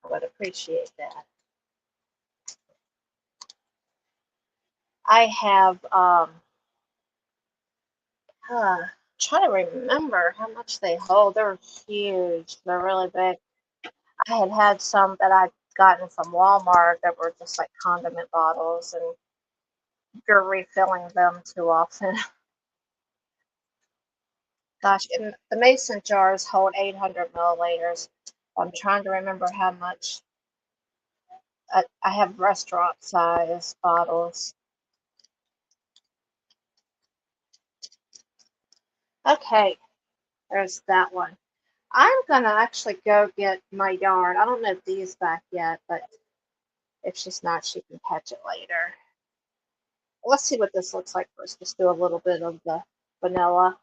I would appreciate that. I have trying to remember how much they hold. They're huge. They're really big. I had some that I'd gotten from Walmart that were just like condiment bottles, and you're refilling them too often. Gosh, and the mason jars hold 800 milliliters. I'm trying to remember how much. I have restaurant size bottles. Okay, there's that one. I'm gonna actually go get my yarn. I don't know if Dee's back yet, but if she's not, she can catch it later. Let's see what this looks like first. Just do a little bit of the vanilla.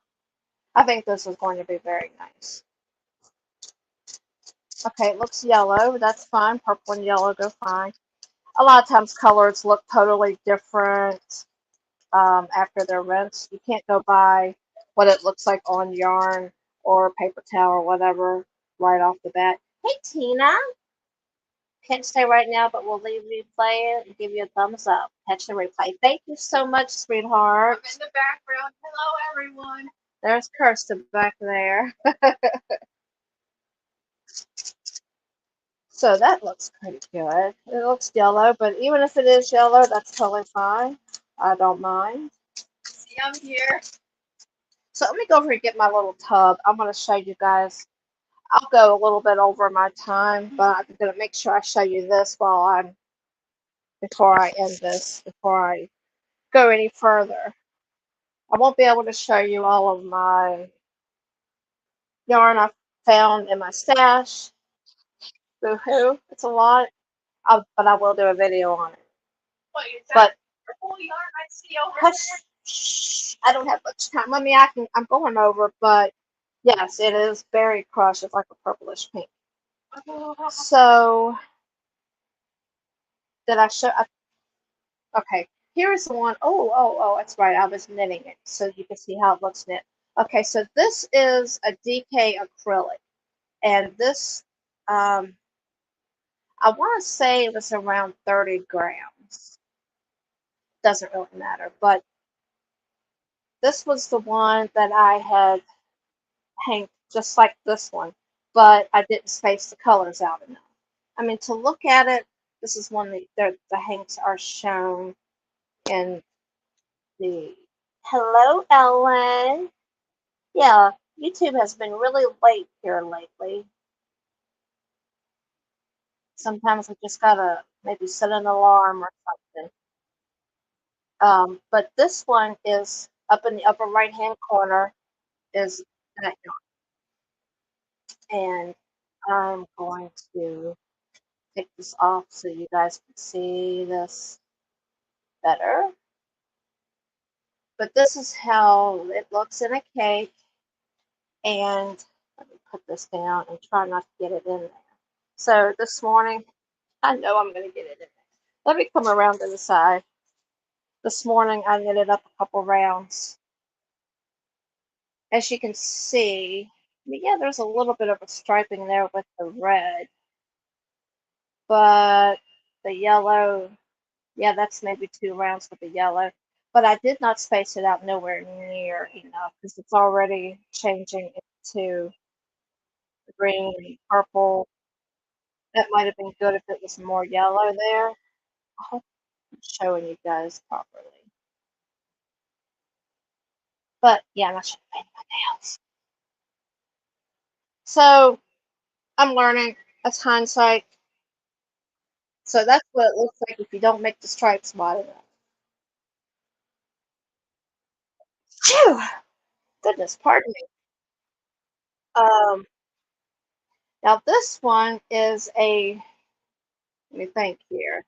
I think this is going to be very nice. Okay, it looks yellow. That's fine. Purple and yellow go fine. A lot of times colors look totally different after they're rinsed. You can't go buy what it looks like on yarn or paper towel or whatever right off the bat. Hey Tina, can't stay right now, but we'll leave you play it and give you a thumbs up. Catch the replay. Thank you so much, sweetheart. I'm in the background. Hello, everyone. There's Kirsten back there. So that looks pretty good. It looks yellow, but even if it is yellow, that's totally fine. I don't mind. See, I'm here. So let me go over and get my little tub. I'm going to show you guys. I'll go a little bit over my time, but I'm going to make sure I show you this before I end this, before I go any further. I won't be able to show you all of my yarn I found in my stash. Boo-hoo. It's a lot, but I will do a video on it. Wait, is that But purple yarn I see over hush, shh, I don't have much time. I'm going over, but yes, it is very crushed. It's like a purplish pink. there? So, did I show? Okay, here's the one. Oh, that's right. I was knitting it, so you can see how it looks knit. Okay, so this is a DK acrylic, and this, I want to say it was around 30 grams. Doesn't really matter, but this was the one that I had hanged just like this one, but I didn't space the colors out enough. I mean, to look at it, this is one that the hanks are shown in the. Hello, Ellen. Yeah, YouTube has been really late here lately. Sometimes I just gotta maybe set an alarm or something. But this one is up in the upper right hand corner is that yarn. And I'm going to take this off so you guys can see this better. But this is how it looks in a cake. And let me put this down and try not to get it in there. So this morning, I know I'm going to get it in there. Let me come around to the side. This morning, I knitted up a couple rounds. As you can see, yeah, there's a little bit of a striping there with the red. But the yellow, yeah, that's maybe 2 rounds with the yellow. But I did not space it out nowhere near enough because it's already changing into green and purple. That might have been good if it was more yellow there. I hope I'm showing you guys properly. But yeah, I'm not showing my nails. So I'm learning. That's hindsight. So that's what it looks like if you don't make the stripes wide enough. Phew! Goodness, pardon me. Um, Now this one is let me think here.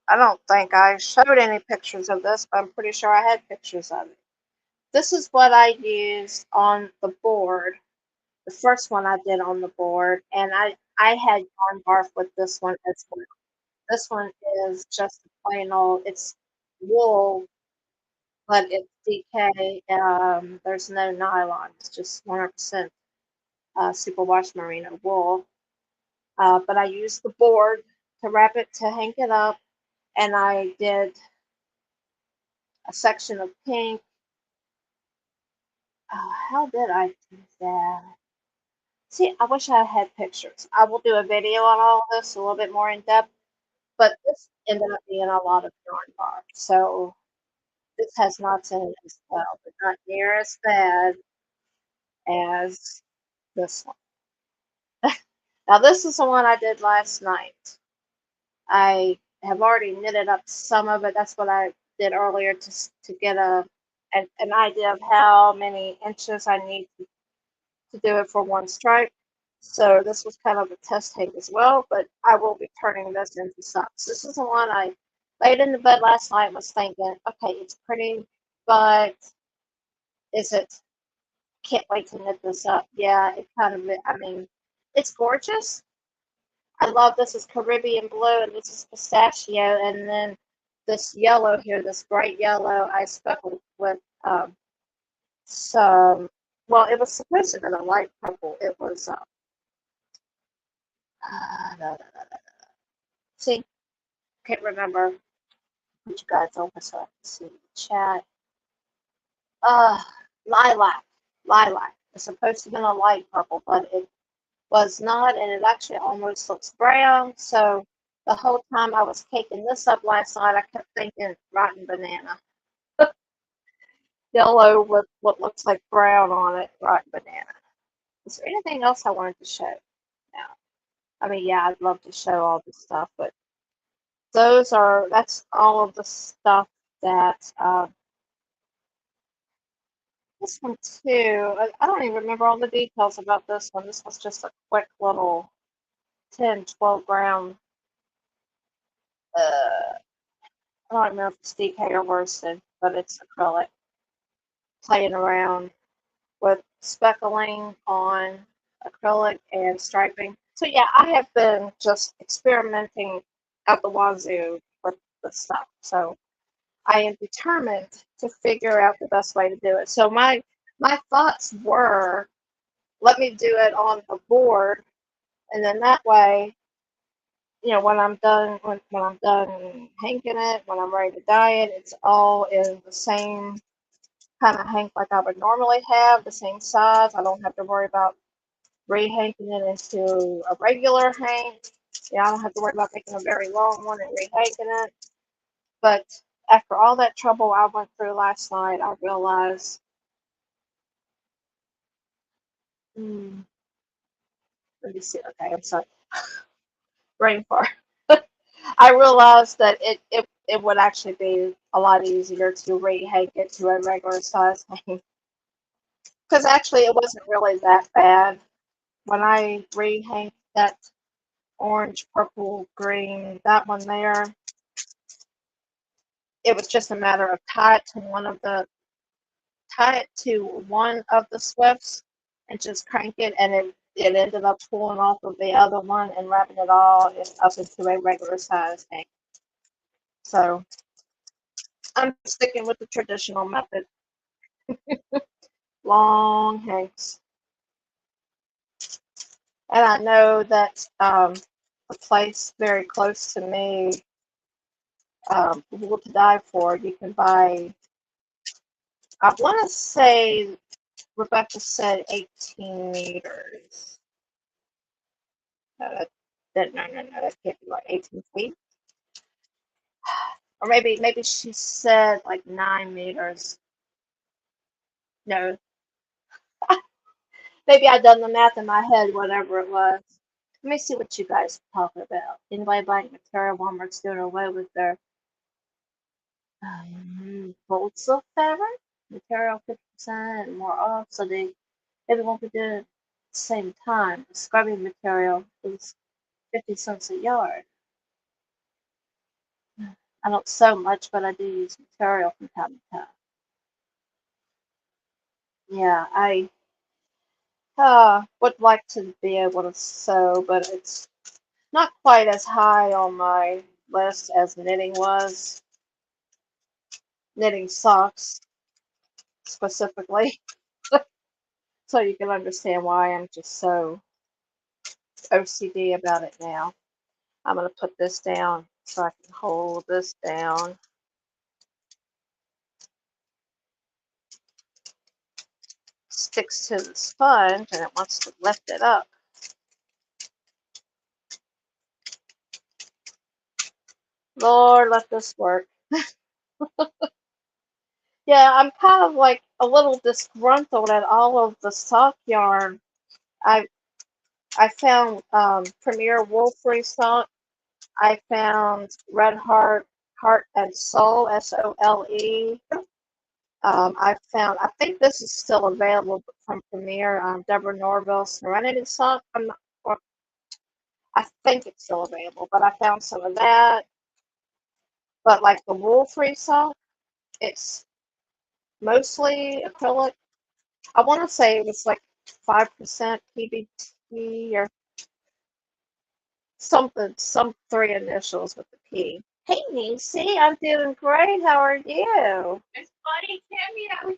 I don't think I showed any pictures of this, but I'm pretty sure I had pictures of it. This is what I used on the board. The first one I did on the board, and I had yarn barf with this one as well. This one is just plain old. It's wool, but it's DK. There's no nylon. It's just 100% superwash merino wool. But I used the board to wrap it to hang it up, and I did a section of pink. How did I do that? See, I wish I had pictures. I will do a video on all of this a little bit more in depth, but this ended up being a lot of yarn bark. So this has knots in it as well, but not near as bad as this one. Now this is the one I did last night. I have already knitted up some of it. That's what I did earlier to get an idea of how many inches I need to do it for one stripe. So this was kind of a test take as well, but I will be turning this into socks. This is the one I laid in the bed last night and was thinking, okay, it's pretty, but is it, can't wait to knit this up. Yeah, it kind of, I mean, it's gorgeous. I love this is Caribbean blue and this is pistachio, and then this yellow here, this bright yellow, I speckled with some, well, it was supposed to be a light purple. It was, no, no, no, no. See, can't remember. Put you guys over so I can see the chat. Uh, lilac, lilac. It's supposed to be a light purple, but it was not, and it actually almost looks brown. So the whole time I was caking this up last night, I kept thinking rotten banana. Yellow with what looks like brown on it, rotten banana. Is there anything else I wanted to show? No. I mean, yeah, I'd love to show all this stuff, but that's all of the stuff that, this one too. I don't even remember all the details about this one. This was just a quick little 10, 12 gram, I don't know if it's DK or worsted, but it's acrylic. Playing around with speckling on acrylic and striping. So yeah, I have been just experimenting at the wazoo with the stuff. So I am determined to figure out the best way to do it. So my thoughts were, let me do it on the board, and then that way, when I'm done, when I'm done hanking it, when I'm ready to dye it, it's all in the same kind of hank like I would normally have, the same size. I don't have to worry about rehanking it into a regular hank. Yeah, I don't have to worry about making a very long one and rehanking it. But after all that trouble I went through last night, I realized, let me see. Okay, I'm sorry. Brain fart. I realized that it would actually be a lot easier to rehank it to a regular size hank. Because actually, it wasn't really that bad. When I rehanked that orange, purple, green, that one there, it was just a matter of tie it to one of the Swifts and just crank it, and it ended up pulling off of the other one and wrapping it all up into a regular size hank. So I'm sticking with the traditional method. Long hanks. And I know that a place very close to me, Wool to Die For, you can buy, I want to say Rebecca said 18 meters. No, that can't be right. 18 feet. Or maybe she said like 9 meters. No, maybe I done the math in my head, whatever it was. Let me see what you guys talk about. Anybody buying material Walmart's doing away with their bolts of fabric? Material 50% and more off, so everyone could do it at the same time. The scrubbing material is 50 cents a yard. I don't sew much, but I do use material from time to time. Yeah, I would like to be able to sew, but it's not quite as high on my list as knitting was. Knitting socks specifically. So you can understand why I'm just so OCD about it now. I'm going to put this down so I can hold this down. Sticks to the sponge and it wants to lift it up. Lord, let this work. Yeah, I'm kind of like a little disgruntled at all of the sock yarn. I I found Premier Wool Free sock. I found Red Heart and Soul, SOLE. I think this is still available from Premier, Deborah Norville Serenity sock. I'm not, or I think it's still available, but I found some of that. But like the wool free sock, it's mostly acrylic. I want to say it was like 5% PBT or something, some three initials with the P. Hey, Niecy, I'm doing great. How are you? It's funny cameo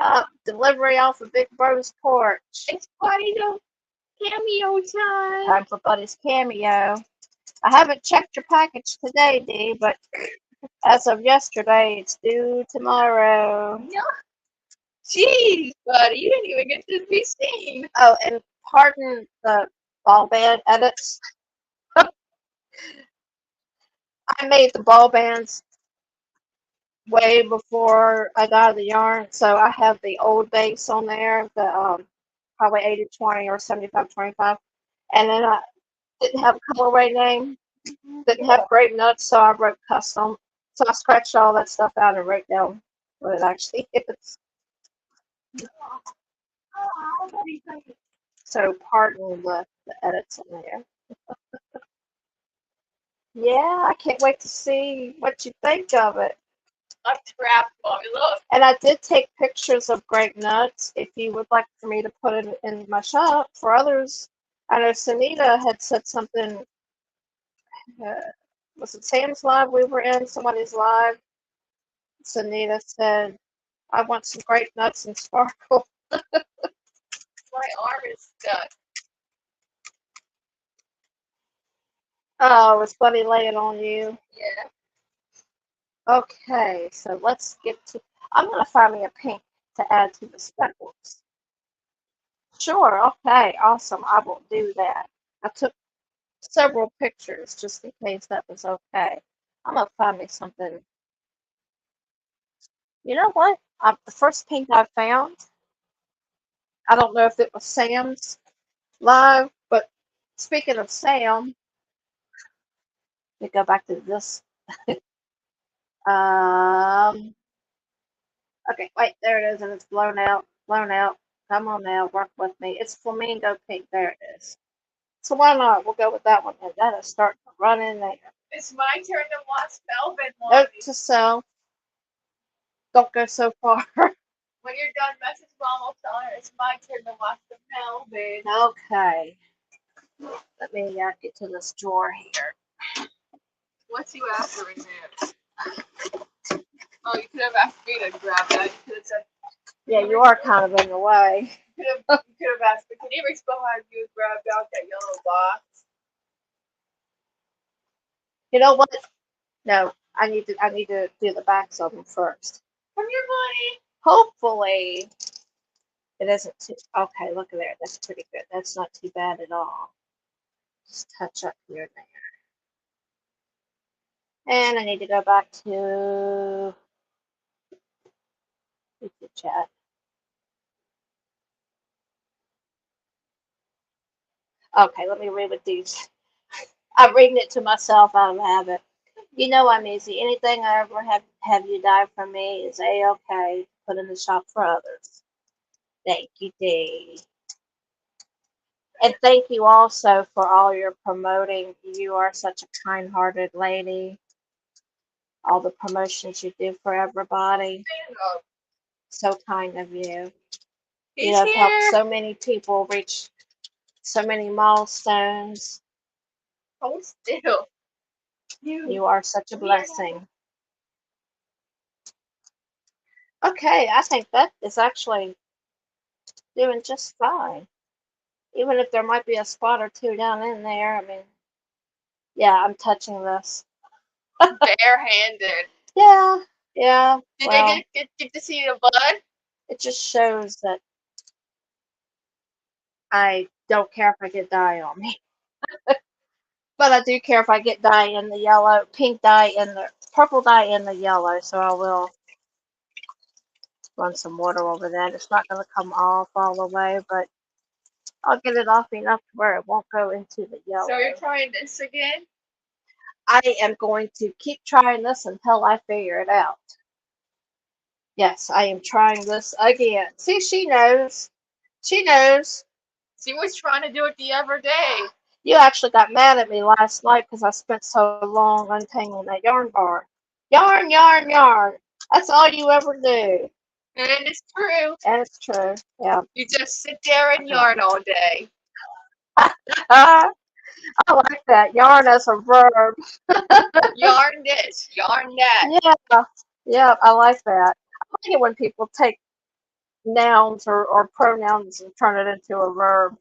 time. Delivery off of Big Bro's porch. It's funny cameo time. Time for Buddy's cameo. I haven't checked your package today, Dee, but as of yesterday, it's due tomorrow. No, jeez, buddy, you didn't even get to be seen. Oh, and pardon the ball band edits. I made the ball bands way before I got the yarn, so I have the old base on there, the probably 80-20 or 75-25, and then I didn't have a colorway name, didn't have grape nuts, so I wrote custom. So I scratched all that stuff out and wrote down what it actually is. So pardon the edits on there. Yeah, I can't wait to see what you think of it. I'm trapped, mommy. Look. And I did take pictures of grape nuts if you would like for me to put it in my shop for others. I know Sunita had said something, uh, was it Sam's live we were in, somebody's live? Sunita said, I want some grape nuts and sparkle. My arm is stuck. Oh, was Buddy laying on you? Yeah. Okay, so let's get to, I'm going to find me a pink to add to the speckles. Sure, okay, awesome. I will do that. I took several pictures just in case that was okay. I'm gonna find me something. You know what? The first pink I found, I don't know if it was Sam's live, but speaking of Sam, let me go back to this. Um, okay, wait, there it is, and it's blown out, blown out. Come on now, work with me. It's flamingo pink. There it is. So why not? We'll go with that one, and that'll start running there. It's my turn to watch Melvin, Note mommy. to self: don't go so far. When you're done, message mom. I'll tell her it's my turn to watch the Melvin. Okay. Let me get to this drawer here. What's you after in there? Oh, you could have asked me to grab that. You could have said. Yeah, you are kind of in the way. You could have asked me. Can you reach behind you and grab out that yellow box? You know what? No, I need to do the backs of them first. From your money. Hopefully, it isn't too. Okay, look at there. That's pretty good. That's not too bad at all. Just touch up here and there. And I need to go back to the chat. Okay, let me read what these. I'm reading it to myself out of habit. You know I'm easy. Anything I ever have you die for me is a-okay. Put in the shop for others. Thank you, Dee. And thank you also for all your promoting. You are such a kind-hearted lady. All the promotions you do for everybody. So kind of you. You He's have helped here. so many people reach so many milestones. Hold still. You are such a blessing. Okay, I think that is actually doing just fine. Even if there might be a spot or two down in there, I mean, yeah, I'm touching this. Barehanded. Yeah, yeah. Did Well, they get to see the blood? it just shows that I don't care if I get dye on me. But I do care if I get dye in the yellow, pink dye in the purple dye in the yellow, so I will run some water over that. It's not going to come off all the way, but I'll get it off enough to where it won't go into the yellow. So you're trying this again? I am going to keep trying this until I figure it out. Yes, I am trying this again. See, she knows. She knows. She was trying to do it the other day. You actually got mad at me last night because I spent so long untangling that yarn bar. Yarn, yarn, yarn. That's all you ever do. And it's true. And it's true. Yeah. You just sit there and yarn all day. I like that. Yarn as a verb. Yarn this, yarn that. Yeah. Yeah, I like that. I like it when people take nouns or pronouns and turn it into a verb.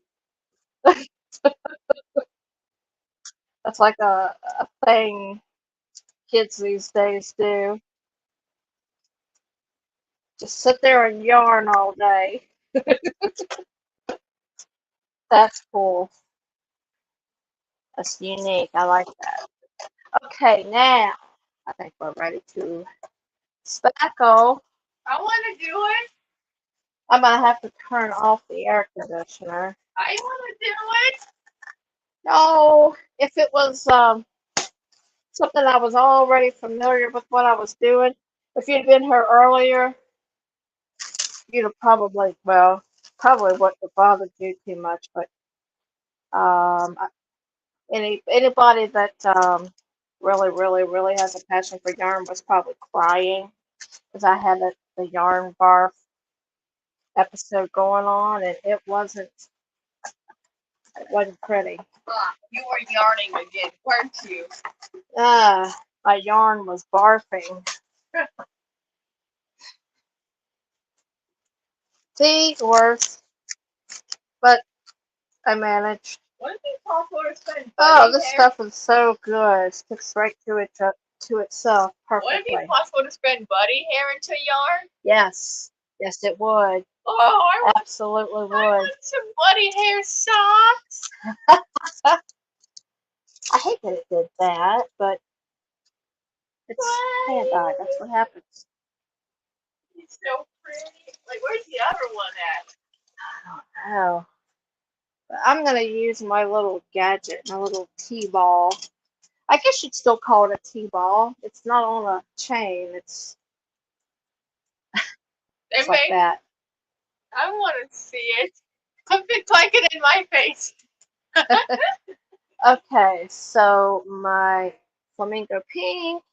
That's like a thing kids these days do. Just sit there and yarn all day. That's cool. That's unique. I like that. Okay, now I think we're ready to spackle. I want to do it. I'm gonna have to turn off the air conditioner. I want to do it. No, if it was something I was already familiar with what I was doing, if you'd been here earlier, you'd have probably, well, probably wouldn't have bothered you too much. But um, anybody that really has a passion for yarn was probably crying because I had the yarn barf episode going on, and it wasn't pretty. You were yarning again, weren't you? My yarn was barfing. See, worse, but I managed. What if you call for to spend Oh, buddy this hair? stuff is so good. It sticks right to itself What if perfectly. you possible to spend buddy hair into yarn? Yes, yes, it would. Oh, Absolutely I would. want some buddy hair socks. I hate that it did that, but it's hand-dyed. That's what happens. It's so pretty. Like, where's the other one at? I don't know. But I'm gonna use my little gadget, my little T-ball. I guess you'd still call it a T-ball. It's not on a chain. It's like that. I want to see it. Put it like it in my face. Okay, so my flamingo pink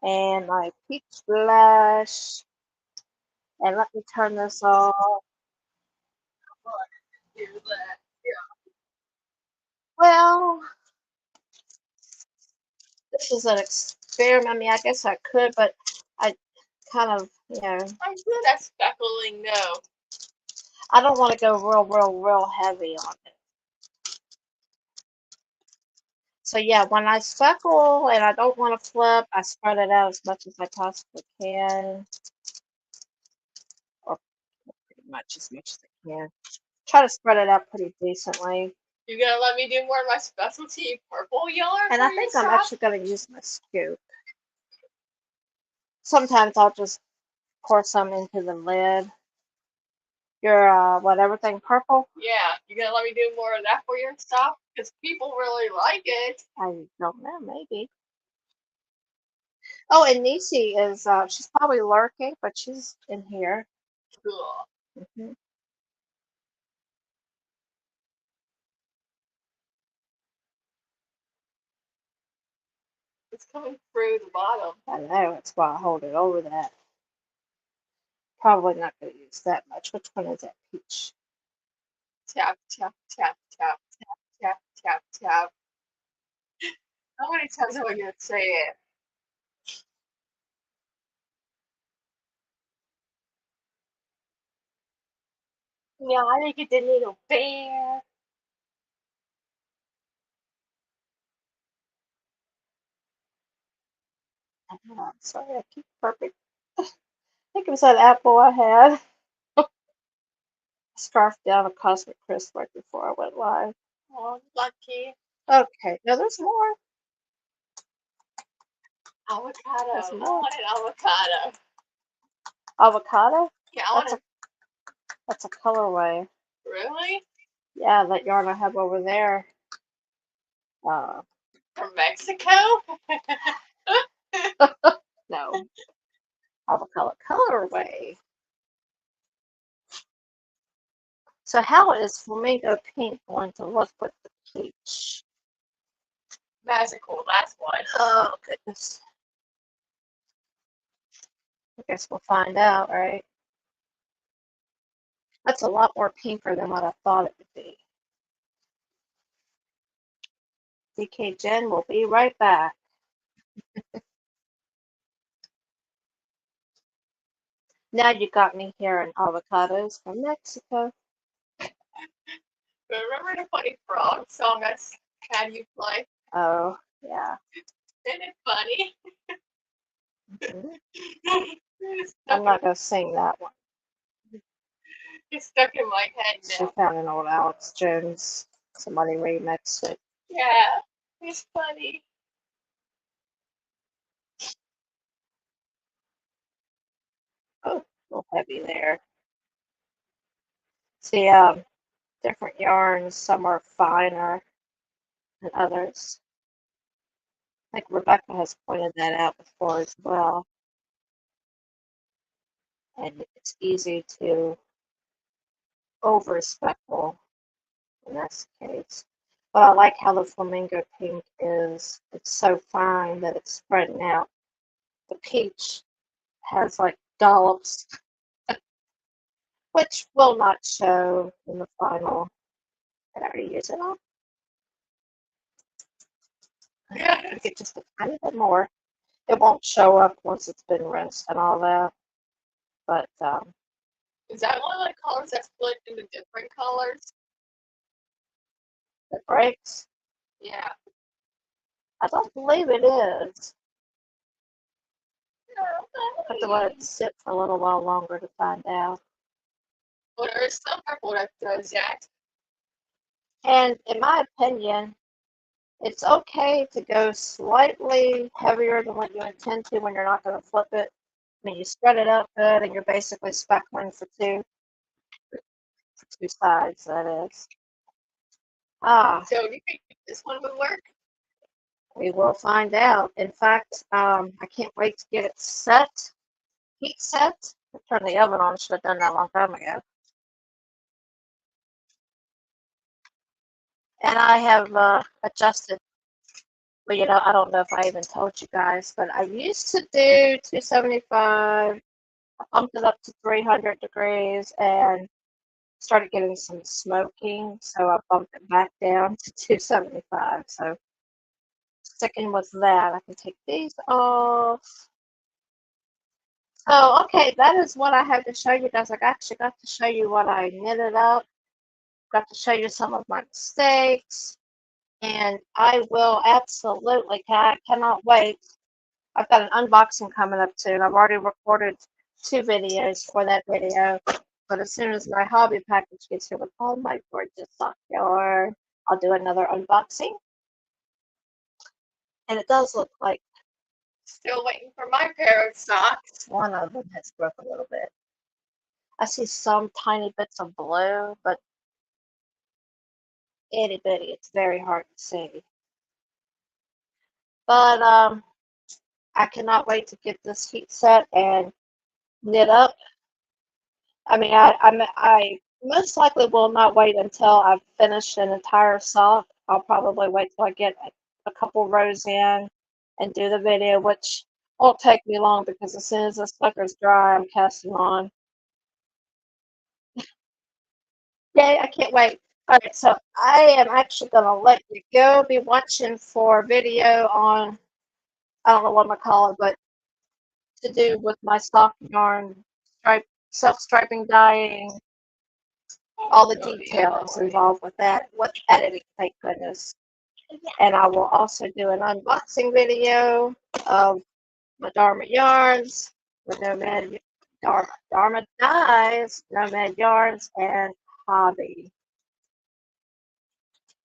and my peach blush. And let me turn this off. Do that. Well, this is an experiment. I mean, I guess I could, but I kind of, I'm good at speckling though. I don't want to go real heavy on it. So yeah, when I speckle and I don't want to flip, I spread it out as much as I possibly can, or pretty much as I can. Try to spread it out pretty decently. You gonna let me do more of my specialty purple yarn? And I think I'm actually going to use my scoop. Sometimes I'll just pour some into the lid. Your what, everything purple? Yeah, you gonna let me do more of that for your stuff? Because people really like it. I don't know, maybe. Oh, and Nisi is she's probably lurking, but she's in here. Cool. Hmm. It's coming through the bottom. I know, that's why I hold it over that. Probably not going to use that much. Which one is that peach? Tap, tap, tap, tap, tap, tap, tap, tap. How many times am I gonna say it? Yeah, I think it didn't need a bear. Oh, sorry, I keep perfect. I think it was that apple I had. I scarfed down a Cosmic Crisp right before I went live. Oh, lucky. Okay, now there's more. Avocado. There's I more. want an avocado. Avocado? Yeah, I want That's a. that's a colorway. Really? Yeah, that yarn I have over there. Uh, From Mexico? no, avocado colorway. So how is flamingo pink going to look with the peach? Magical, that's one. Oh goodness. I guess we'll find out, right? That's a lot more pinker than what I thought it would be. DK Jen will be right back. Now you got me hearing avocados from Mexico. Remember the funny frog song I had you play? Oh, yeah. Isn't it funny? I'm not going to sing that one. It's stuck in my head She now. found an old Alex Jones. Somebody remixed it. Yeah, it's funny. Oh, a little heavy there. See, different yarns. Some are finer than others. I think Rebecca has pointed that out before as well. And it's easy to over-speckle in this case. But I like how the flamingo pink is. It's so fine that it's spreading out. The peach has like dollops, which will not show in the final. Did I already use it all? Yeah. Get just a tiny bit more. It won't show up once it's been rinsed and all that. But Is that one of the colors that's split into different colors? it breaks. Yeah. I don't believe it is. I have to let it sit for a little while longer to find out. Well, there is some purple that does that. And in my opinion, it's okay to go slightly heavier than what you intend to when you're not going to flip it. I mean, you spread it out good and you're basically speckling for two sides, that is. So you think this one would work? We will find out. In fact, I can't wait to get it set, heat set. I turned the oven on, should have done that a long time ago. And I have adjusted, well, I don't know if I even told you guys, but I used to do 275. I bumped it up to 300 degrees and started getting some smoking, so I bumped it back down to 275. So sticking with that, I can take these off. So, okay, that is what I have to show you guys. I actually got to show you what I knitted up, got to show you some of my mistakes, and I will absolutely, I cannot wait. I've got an unboxing coming up soon. I've already recorded 2 videos for that video, but as soon as my hobby package gets here with all my gorgeous sock yarn, I'll do another unboxing. And it does look like Still waiting for my pair of socks. one of them has broke a little bit. I see some tiny bits of blue, but itty bitty. It's very hard to see. But I cannot wait to get this heat set and knit up. I mean, I most likely will not wait until I've finished an entire sock. I'll probably wait till I get a couple rows in and do the video, which won't take me long because as soon as the sucker's dry, I'm casting on. Yay, I can't wait. All right, so I am actually going to let you go. Be watching for video on, I don't know what I'm going to call it, but to do with my sock yarn, self-striping dyeing, all the details involved with that, with editing, thank goodness. And I will also do an unboxing video of my Dharma yarns, the Nomad Dharma dyes, Nomad yarns, and hobby.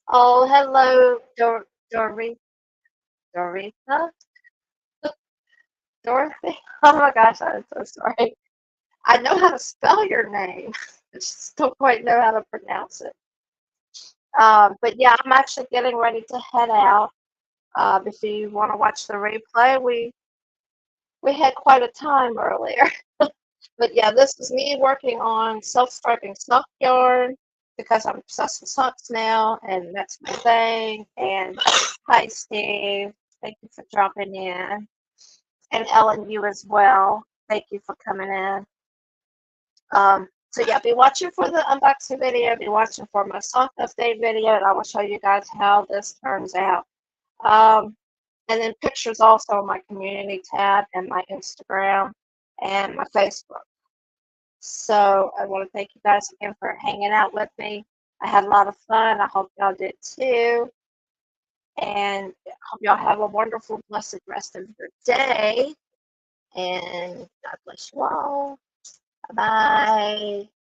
Oh, hello, Doretha? Dorothy? Oh my gosh, I'm so sorry. I know how to spell your name. I just don't quite know how to pronounce it. But yeah, I'm actually getting ready to head out. If you want to watch the replay, we had quite a time earlier. But yeah, this is me working on self-striping sock yarn because I'm obsessed with socks now, and that's my thing. And hi, Steve. Thank you for dropping in. And Ellen, you as well. Thank you for coming in. So yeah, be watching for the unboxing video, be watching for my sock update video, and I will show you guys how this turns out. Um, and then pictures also on my community tab and my Instagram and my Facebook. So I want to thank you guys again for hanging out with me. I had a lot of fun. I hope y'all did too. And I hope y'all have a wonderful, blessed rest of your day. And God bless you all. Bye bye.